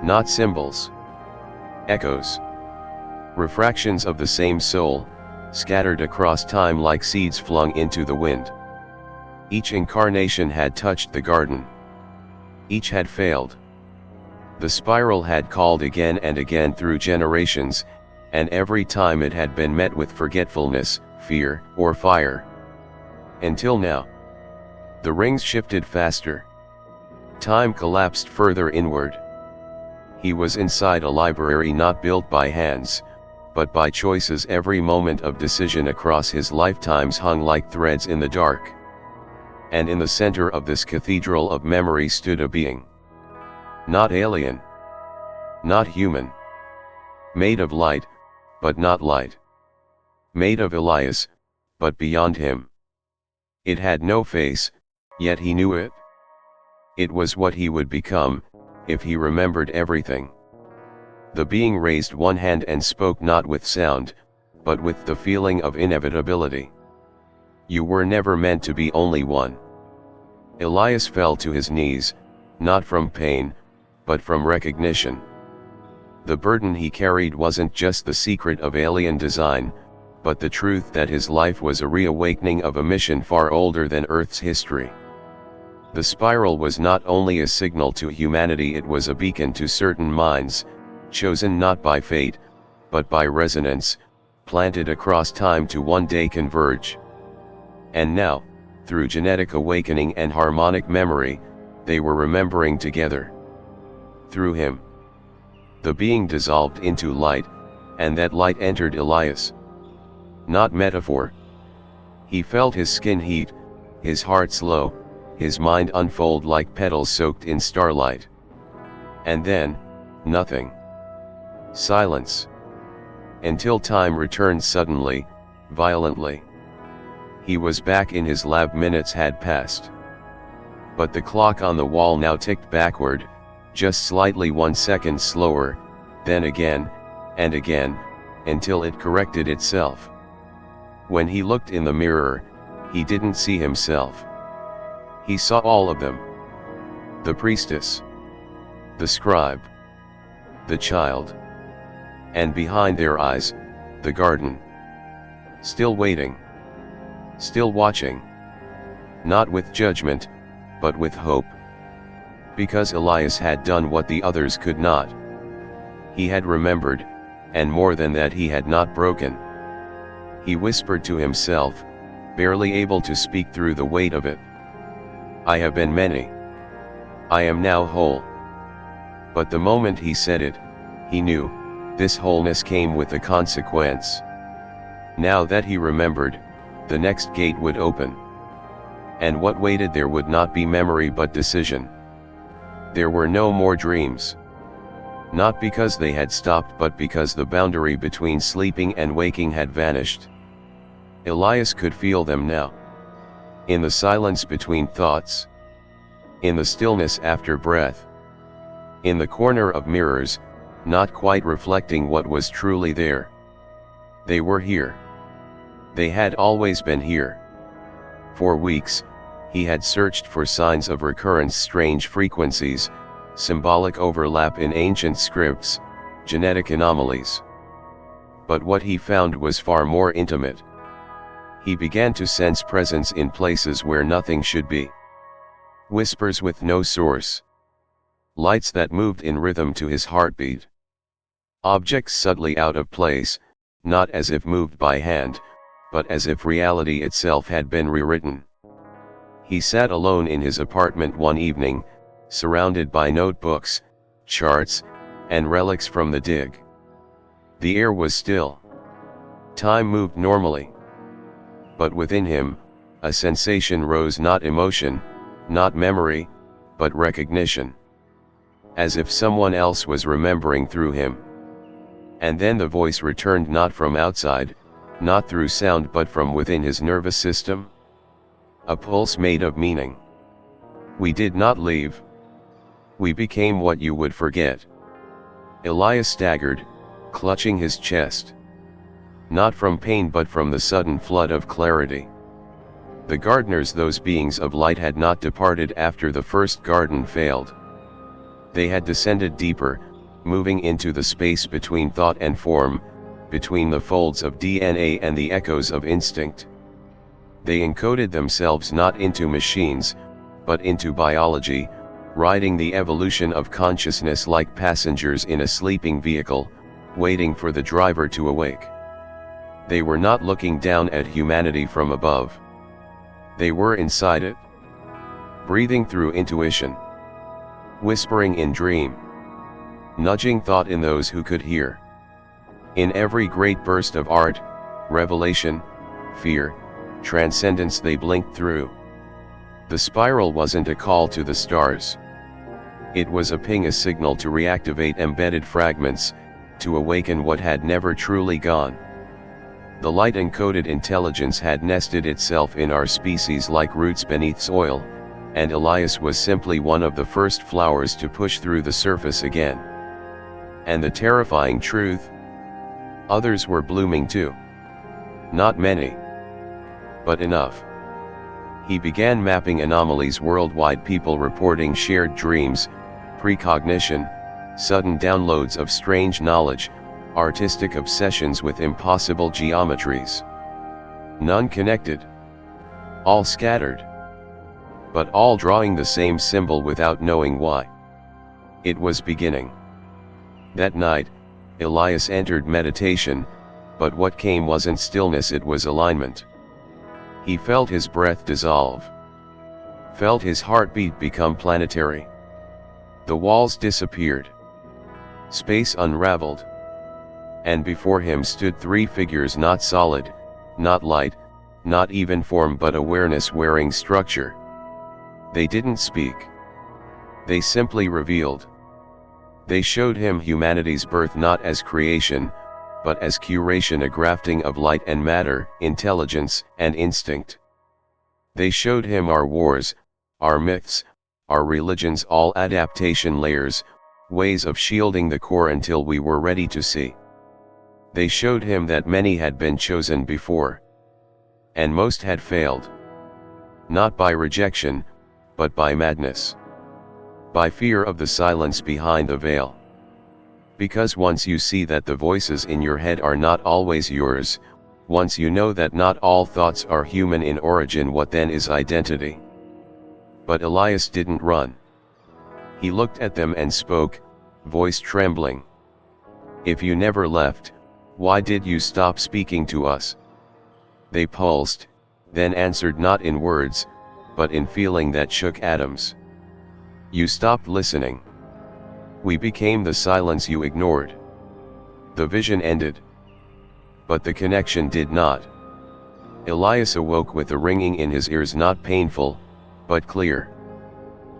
Not symbols. Echoes. Refractions of the same soul, scattered across time like seeds flung into the wind. Each incarnation had touched the garden. Each had failed. The spiral had called again and again through generations, and every time it had been met with forgetfulness, fear, or fire. Until now. The rings shifted faster. Time collapsed further inward. He was inside a library not built by hands, but by choices. Every moment of decision across his lifetimes hung like threads in the dark. And in the center of this cathedral of memory stood a being. Not alien. Not human. Made of light, but not light. Made of Elias, but beyond him. It had no face, yet he knew it. It was what he would become, if he remembered everything. The being raised one hand and spoke not with sound, but with the feeling of inevitability. You were never meant to be only one. Elias fell to his knees, not from pain, but from recognition. The burden he carried wasn't just the secret of alien design, but the truth that his life was a reawakening of a mission far older than Earth's history. The spiral was not only a signal to humanity, it was a beacon to certain minds, chosen not by fate, but by resonance, planted across time to one day converge. And now, through genetic awakening and harmonic memory, they were remembering together. Through him. The being dissolved into light, and that light entered Elias. Not metaphor. He felt his skin heat, his heart slow, his mind unfold like petals soaked in starlight. And then, nothing. Silence. Until time returned suddenly, violently. He was back in his lab. Minutes had passed. But the clock on the wall now ticked backward, just slightly, 1 second slower, then again, and again, until it corrected itself. When he looked in the mirror, he didn't see himself. He saw all of them. The priestess. The scribe. The child. And behind their eyes, the garden. Still waiting. Still watching. Not with judgment, but with hope. Because Elias had done what the others could not. He had remembered, and more than that, he had not broken. He whispered to himself, barely able to speak through the weight of it. I have been many. I am now whole. But the moment he said it, he knew, this wholeness came with a consequence. Now that he remembered, the next gate would open. And what waited there would not be memory but decision. There were no more dreams. Not because they had stopped, but because the boundary between sleeping and waking had vanished. Elias could feel them now. In the silence between thoughts. In the stillness after breath. In the corner of mirrors, not quite reflecting what was truly there. They were here. They had always been here. For weeks, he had searched for signs of recurrence, strange frequencies, symbolic overlap in ancient scripts, genetic anomalies. But what he found was far more intimate. He began to sense presence in places where nothing should be. Whispers with no source. Lights that moved in rhythm to his heartbeat. Objects subtly out of place, not as if moved by hand, but as if reality itself had been rewritten. He sat alone in his apartment one evening, surrounded by notebooks, charts, and relics from the dig. The air was still. Time moved normally. But within him, a sensation rose, not emotion, not memory, but recognition. As if someone else was remembering through him. And then the voice returned, not from outside, not through sound, but from within his nervous system. A pulse made of meaning. We did not leave. We became what you would forget. Elias staggered, clutching his chest. Not from pain, but from the sudden flood of clarity. The gardeners, those beings of light, had not departed after the first garden failed. They had descended deeper, moving into the space between thought and form, between the folds of DNA and the echoes of instinct. They encoded themselves not into machines, but into biology, riding the evolution of consciousness like passengers in a sleeping vehicle, waiting for the driver to awake. They were not looking down at humanity from above. They were inside it. Breathing through intuition. Whispering in dream. Nudging thought in those who could hear. In every great burst of art, revelation, fear, transcendence, they blinked through. The spiral wasn't a call to the stars. It was a ping, a signal to reactivate embedded fragments, to awaken what had never truly gone. The light-encoded intelligence had nested itself in our species like roots beneath soil, and Elias was simply one of the first flowers to push through the surface again. And the terrifying truth? Others were blooming too. Not many. But enough. He began mapping anomalies worldwide, people reporting shared dreams, precognition, sudden downloads of strange knowledge, artistic obsessions with impossible geometries. None connected. All scattered. But all drawing the same symbol without knowing why. It was beginning. That night, Elias entered meditation, but what came wasn't stillness, it was alignment. He felt his breath dissolve. Felt his heartbeat become planetary. The walls disappeared. Space unraveled. And before him stood three figures, not solid, not light, not even form, but awareness wearing structure. They didn't speak. They simply revealed. They showed him humanity's birth not as creation, but as curation, a grafting of light and matter, intelligence and instinct. They showed him our wars, our myths, our religions, all adaptation layers, ways of shielding the core until we were ready to see. They showed him that many had been chosen before. And most had failed. Not by rejection, but by madness. By fear of the silence behind the veil. Because once you see that the voices in your head are not always yours, once you know that not all thoughts are human in origin, what then is identity? But Elias didn't run. He looked at them and spoke, voice trembling. If you never left, why did you stop speaking to us? They pulsed, then answered, not in words, but in feeling that shook atoms. You stopped listening. We became the silence you ignored. The vision ended. But the connection did not. Elias awoke with a ringing in his ears, not painful, but clear.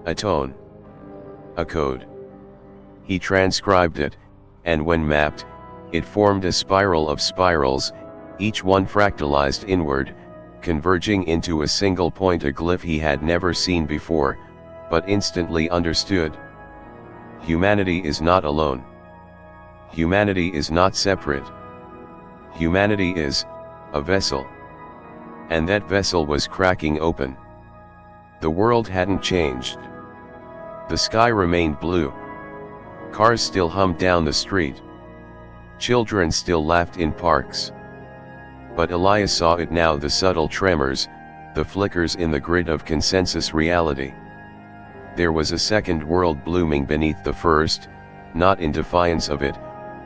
A tone. A code. He transcribed it, and when mapped, it formed a spiral of spirals, each one fractalized inward, converging into a single point, a glyph he had never seen before, but instantly understood. Humanity is not alone. Humanity is not separate. Humanity is a vessel. And that vessel was cracking open. The world hadn't changed. The sky remained blue. Cars still hummed down the street. Children still laughed in parks. But Elias saw it now, the subtle tremors, the flickers in the grid of consensus reality. There was a second world blooming beneath the first, not in defiance of it,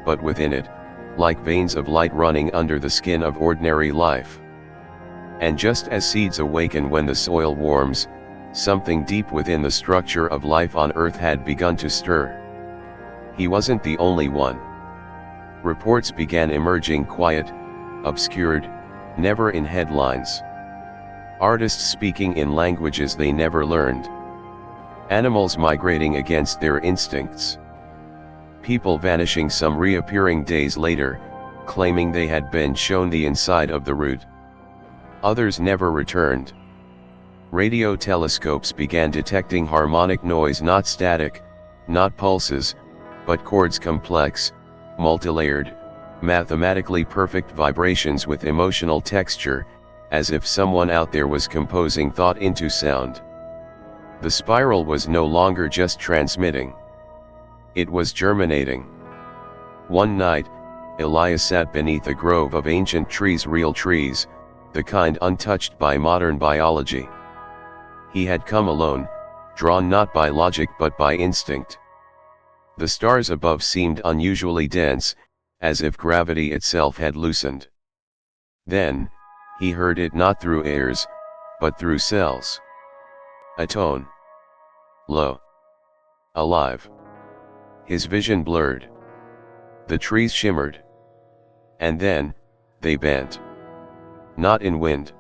but within it, like veins of light running under the skin of ordinary life. And just as seeds awaken when the soil warms, something deep within the structure of life on Earth had begun to stir. He wasn't the only one. Reports began emerging, quiet, obscured, never in headlines. Artists speaking in languages they never learned. Animals migrating against their instincts. People vanishing, some reappearing days later, claiming they had been shown the inside of the root. Others never returned. Radio telescopes began detecting harmonic noise, not static, not pulses, but chords, complex, multilayered, mathematically perfect vibrations with emotional texture, as if someone out there was composing thought into sound. The spiral was no longer just transmitting. It was germinating. One night, Elias sat beneath a grove of ancient trees, real trees, the kind untouched by modern biology. He had come alone, drawn not by logic but by instinct. The stars above seemed unusually dense, as if gravity itself had loosened. Then, he heard it not through airs, but through cells. A tone. Low. Alive. His vision blurred. The trees shimmered. And then, they bent. Not in wind.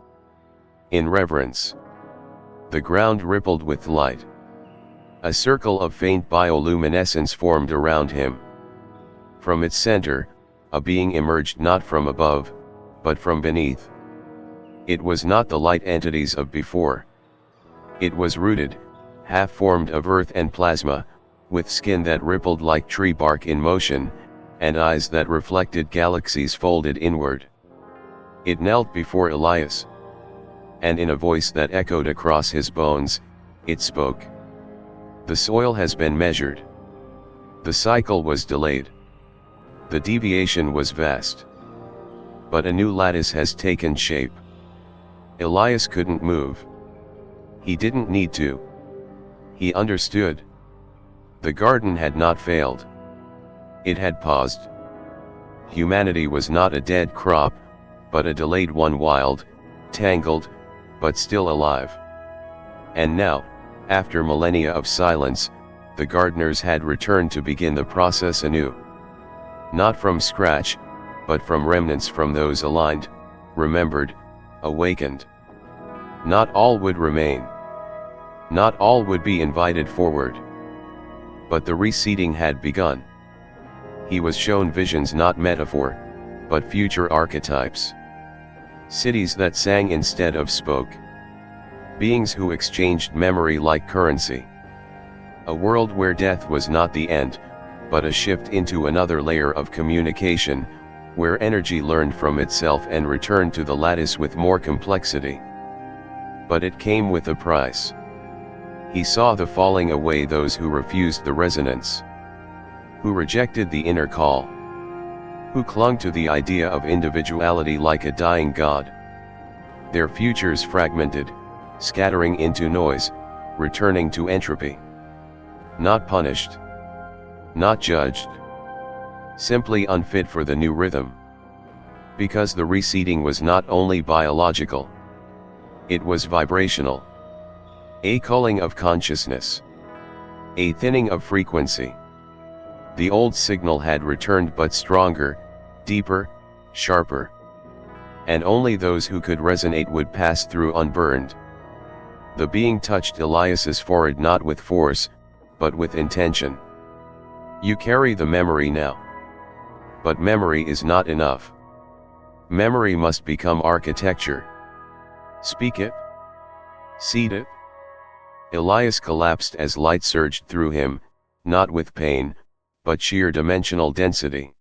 In reverence. The ground rippled with light. A circle of faint bioluminescence formed around him. From its center, a being emerged, not from above, but from beneath. It was not the light entities of before. It was rooted, half-formed of earth and plasma, with skin that rippled like tree bark in motion, and eyes that reflected galaxies folded inward. It knelt before Elias. And in a voice that echoed across his bones, it spoke. The soil has been measured. The cycle was delayed. The deviation was vast. But a new lattice has taken shape. Elias couldn't move. He didn't need to. He understood. The garden had not failed. It had paused. Humanity was not a dead crop, but a delayed one, wild, tangled, but still alive. And now, after millennia of silence, the gardeners had returned to begin the process anew. Not from scratch, but from remnants, from those aligned, remembered, awakened. Not all would remain. Not all would be invited forward. But the reseeding had begun. He was shown visions, not metaphor, but future archetypes. Cities that sang instead of spoke. Beings who exchanged memory like currency. A world where death was not the end, but a shift into another layer of communication, where energy learned from itself and returned to the lattice with more complexity. But it came with a price. He saw the falling away, those who refused the resonance, who rejected the inner call, who clung to the idea of individuality like a dying god. Their futures fragmented, scattering into noise, returning to entropy. Not punished. Not judged. Simply unfit for the new rhythm. Because the reseeding was not only biological. It was vibrational. A culling of consciousness. A thinning of frequency. The old signal had returned, but stronger, deeper, sharper. And only those who could resonate would pass through unburned. The being touched Elias's forehead, not with force, but with intention. You carry the memory now. But memory is not enough. Memory must become architecture. Speak it. Seed it. Elias collapsed as light surged through him, not with pain, but sheer dimensional density.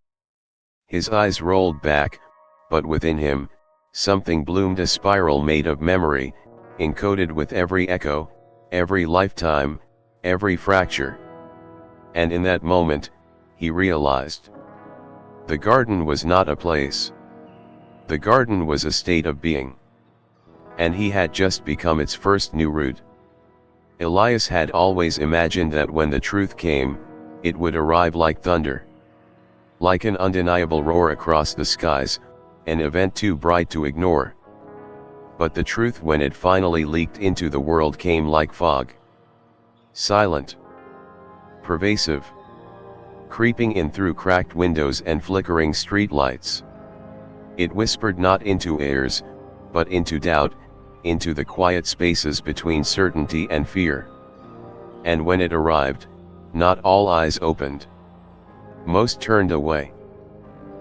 His eyes rolled back, but within him, something bloomed, a spiral made of memory, encoded with every echo, every lifetime, every fracture. And in that moment, he realized. The garden was not a place. The garden was a state of being. And he had just become its first new root. Elias had always imagined that when the truth came, it would arrive like thunder. Like an undeniable roar across the skies, an event too bright to ignore. But the truth, when it finally leaked into the world, came like fog. Silent. Pervasive. Creeping in through cracked windows and flickering streetlights. It whispered not into ears, but into doubt, into the quiet spaces between certainty and fear. And when it arrived, not all eyes opened. Most turned away.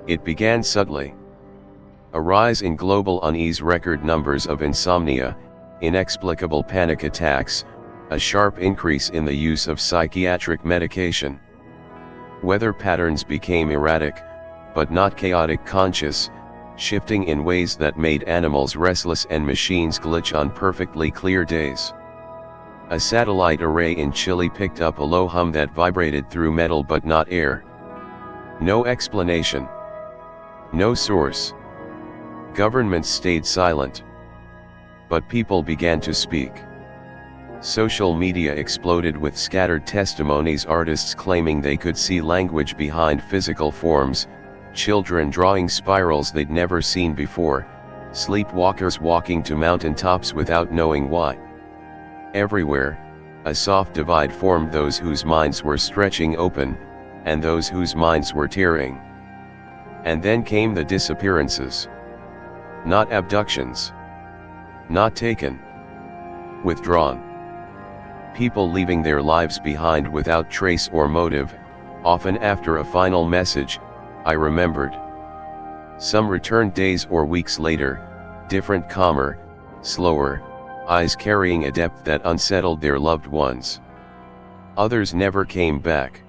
It began subtly. A rise in global unease, record numbers of insomnia, inexplicable panic attacks, a sharp increase in the use of psychiatric medication. Weather patterns became erratic, but not chaotic, conscious, shifting in ways that made animals restless and machines glitch on perfectly clear days. A satellite array in Chile picked up a low hum that vibrated through metal but not air. No explanation. No source. Governments stayed silent. But people began to speak. Social media exploded with scattered testimonies, artists claiming they could see language behind physical forms, children drawing spirals they'd never seen before, sleepwalkers walking to mountaintops without knowing why. Everywhere, a soft divide formed: those whose minds were stretching open, and those whose minds were tearing. And then came the disappearances. Not abductions. Not taken. Withdrawn. People leaving their lives behind without trace or motive, often after a final message, "I remembered." Some returned days or weeks later, different, calmer, slower, eyes carrying a depth that unsettled their loved ones. Others never came back.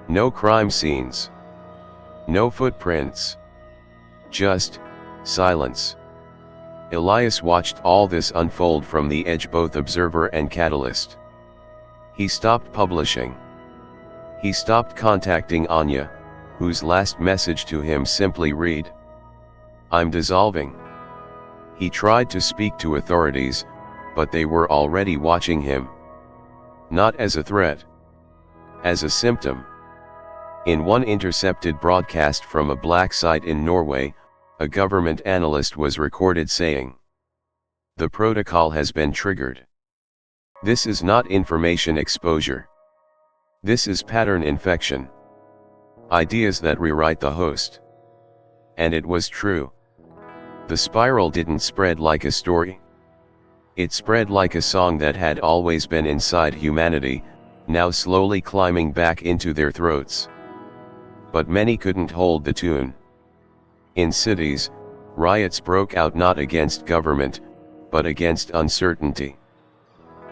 No crime scenes. No footprints. Just silence. Elias watched all this unfold from the edge, both observer and catalyst. He stopped publishing. He stopped contacting Anya, whose last message to him simply read, "I'm dissolving." He tried to speak to authorities, but they were already watching him. Not as a threat. As a symptom. In one intercepted broadcast from a black site in Norway, a government analyst was recorded saying, "The protocol has been triggered. This is not information exposure. This is pattern infection. Ideas that rewrite the host." And it was true. The spiral didn't spread like a story. It spread like a song that had always been inside humanity, now slowly climbing back into their throats. But many couldn't hold the tune. In cities, riots broke out, not against government, but against uncertainty.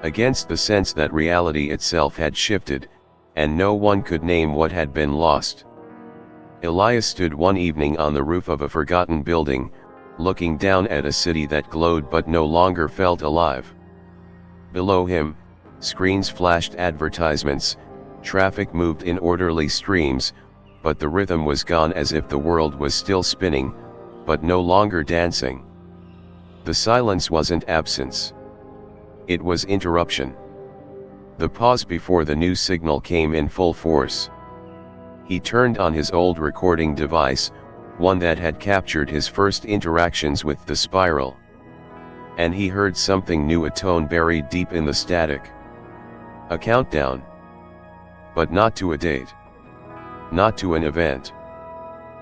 Against the sense that reality itself had shifted, and no one could name what had been lost. Elias stood one evening on the roof of a forgotten building, looking down at a city that glowed but no longer felt alive. Below him, screens flashed advertisements, traffic moved in orderly streams, but the rhythm was gone, as if the world was still spinning, but no longer dancing. The silence wasn't absence. It was interruption. The pause before the new signal came in full force. He turned on his old recording device, one that had captured his first interactions with the spiral. And he heard something new, a tone buried deep in the static. A countdown. But not to a date. Not to an event.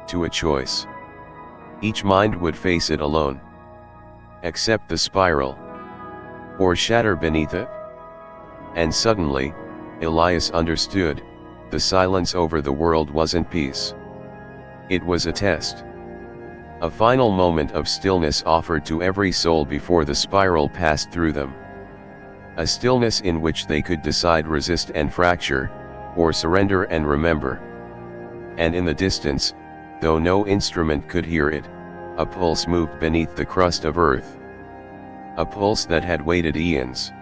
To a choice. Each mind would face it alone. Accept the spiral. Or shatter beneath it. And suddenly, Elias understood, the silence over the world wasn't peace. It was a test. A final moment of stillness offered to every soul before the spiral passed through them. A stillness in which they could decide, resist and fracture, or surrender and remember. And in the distance, though no instrument could hear it, a pulse moved beneath the crust of earth. A pulse that had waited eons.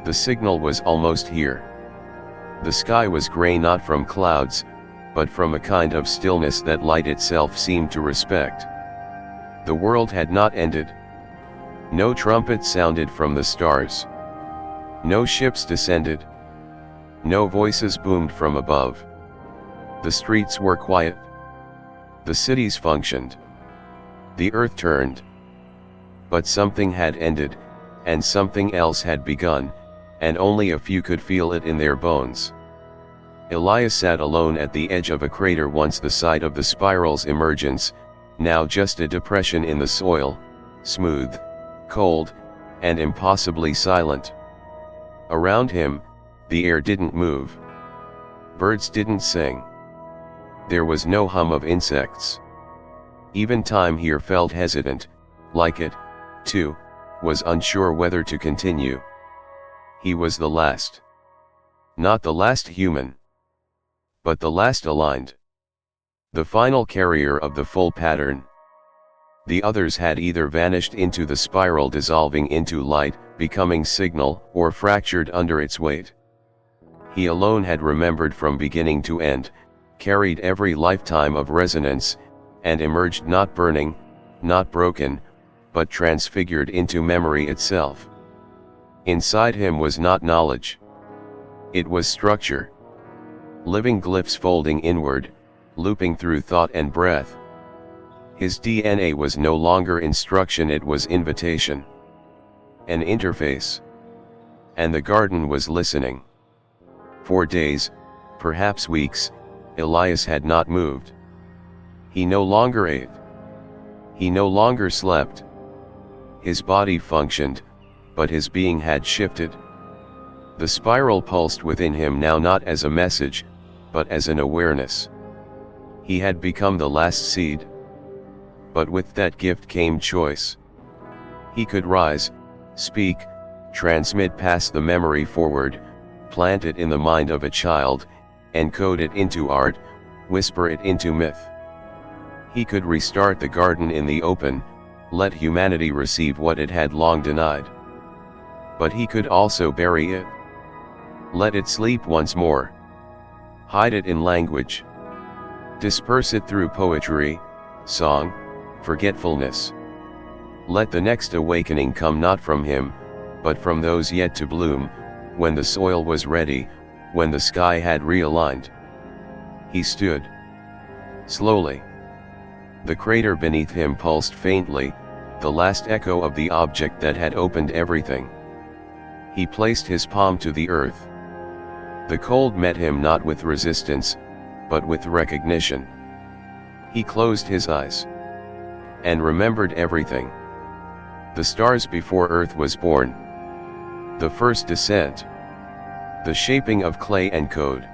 The signal was almost here. The sky was gray not from clouds, but from a kind of stillness that light itself seemed to respect. The world had not ended. No trumpet sounded from the stars. No ships descended. No voices boomed from above. The streets were quiet. The cities functioned. The earth turned. But something had ended, and something else had begun, and only a few could feel it in their bones. Elias sat alone at the edge of a crater once the site of the spiral's emergence, now just a depression in the soil, smooth, cold, and impossibly silent. Around him, the air didn't move. Birds didn't sing. There was no hum of insects. Even time here felt hesitant, like it, too, was unsure whether to continue. He was the last. Not the last human, but the last aligned. The final carrier of the full pattern. The others had either vanished into the spiral, dissolving into light, becoming signal, or fractured under its weight. He alone had remembered from beginning to end, carried every lifetime of resonance, and emerged not burning, not broken, but transfigured into memory itself. Inside him was not knowledge. It was structure. Living glyphs folding inward, looping through thought and breath. His DNA was no longer instruction, it was invitation. An interface. And the garden was listening. For days, perhaps weeks, Elias had not moved. He no longer ate. He no longer slept. His body functioned, but his being had shifted. The spiral pulsed within him now, not as a message, but as an awareness. He had become the last seed. But with that gift came choice. He could rise, speak, transmit, pass the memory forward, plant it in the mind of a child, encode it into art, whisper it into myth. He could restart the garden in the open, let humanity receive what it had long denied. But he could also bury it. Let it sleep once more. Hide it in language. Disperse it through poetry, song, forgetfulness. Let the next awakening come not from him, but from those yet to bloom, when the soil was ready, when the sky had realigned. He stood. Slowly. The crater beneath him pulsed faintly, the last echo of the object that had opened everything. He placed his palm to the earth. The cold met him not with resistance, but with recognition. He closed his eyes. And remembered everything. The stars before Earth was born. The first descent. The shaping of clay and code.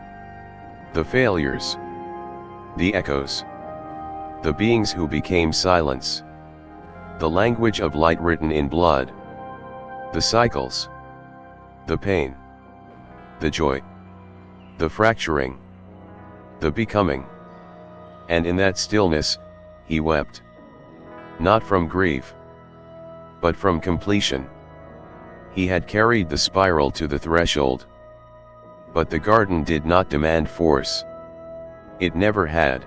The failures. The echoes. The beings who became silence. The language of light written in blood. The cycles. The pain. The joy. The fracturing. The becoming. And in that stillness, he wept. Not from grief, but from completion. He had carried the spiral to the threshold. But the garden did not demand force. It never had.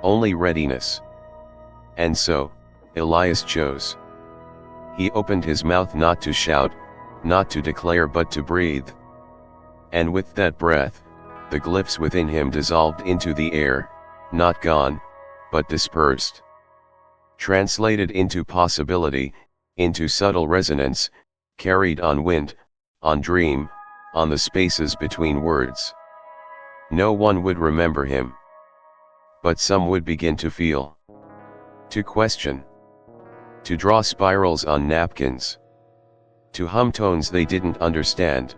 Only readiness. And so, Elias chose. He opened his mouth not to shout, not to declare, but to breathe. And with that breath, the glyphs within him dissolved into the air, not gone, but dispersed. Translated into possibility, into subtle resonance, carried on wind, on dream, on the spaces between words. No one would remember him. But some would begin to feel. To question. To draw spirals on napkins. To hum tones they didn't understand.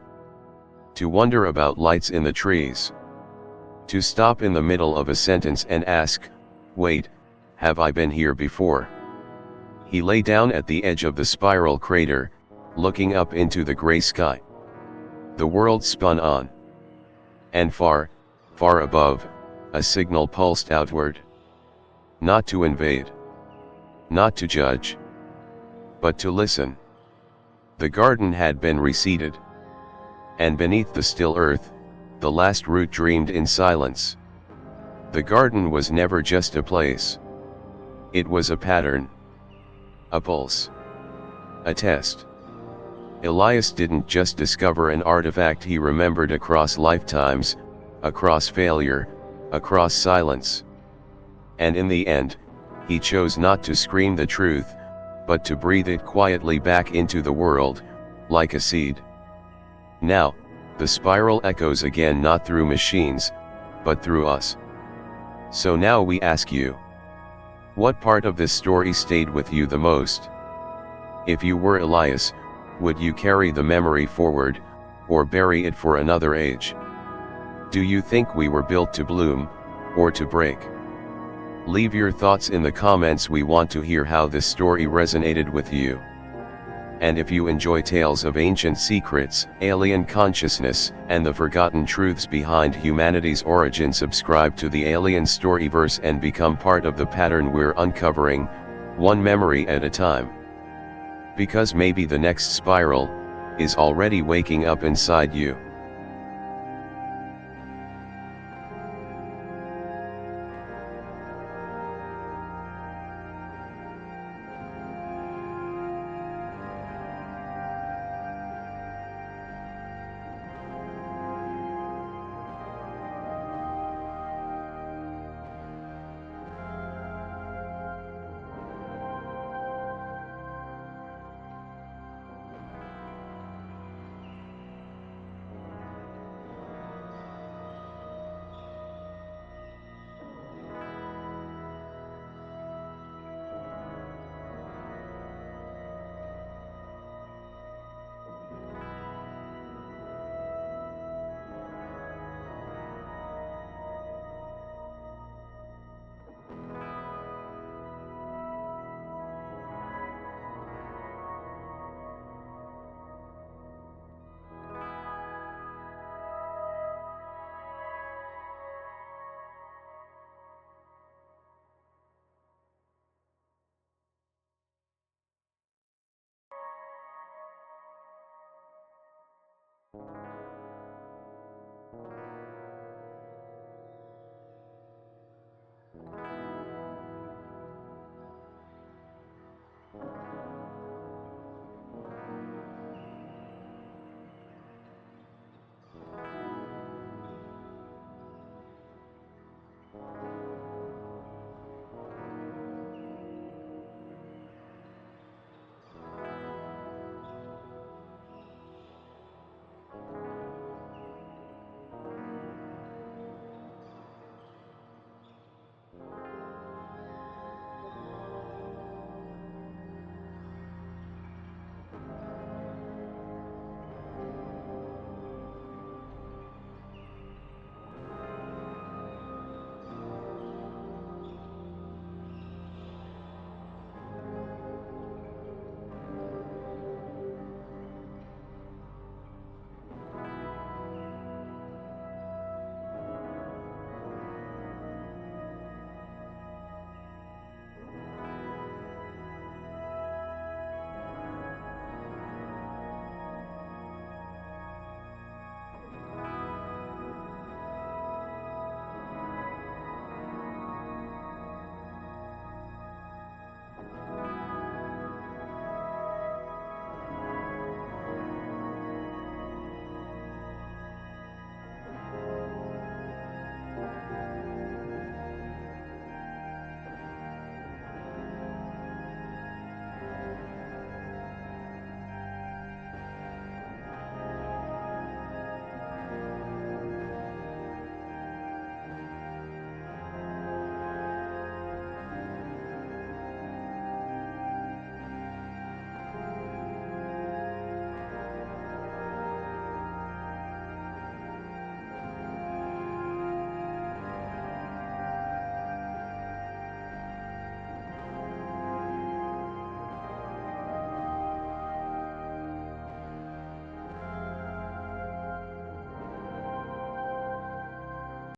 To wonder about lights in the trees. To stop in the middle of a sentence and ask, wait, have I been here before? He lay down at the edge of the spiral crater, looking up into the gray sky. The world spun on. And far, far above, a signal pulsed outward. Not to invade. Not to judge. But to listen. The garden had been reseeded. and beneath the still earth, the last root dreamed in silence. The garden was never just a place. It was a pattern. A pulse. A test. Elias didn't just discover an artifact he remembered across lifetimes, across failure, across silence. And in the end, he chose not to scream the truth, but to breathe it quietly back into the world, like a seed. Now, the spiral echoes again, not through machines, but through us. So now we ask you, what part of this story stayed with you the most? If you were Elias, would you carry the memory forward, or bury it for another age? Do you think we were built to bloom, or to break? Leave your thoughts in the comments. We want to hear how this story resonated with you. And if you enjoy tales of ancient secrets, alien consciousness, and the forgotten truths behind humanity's origin, subscribe to the Alien Storyverse and become part of the pattern we're uncovering, one memory at a time. Because maybe the next spiral is already waking up inside you.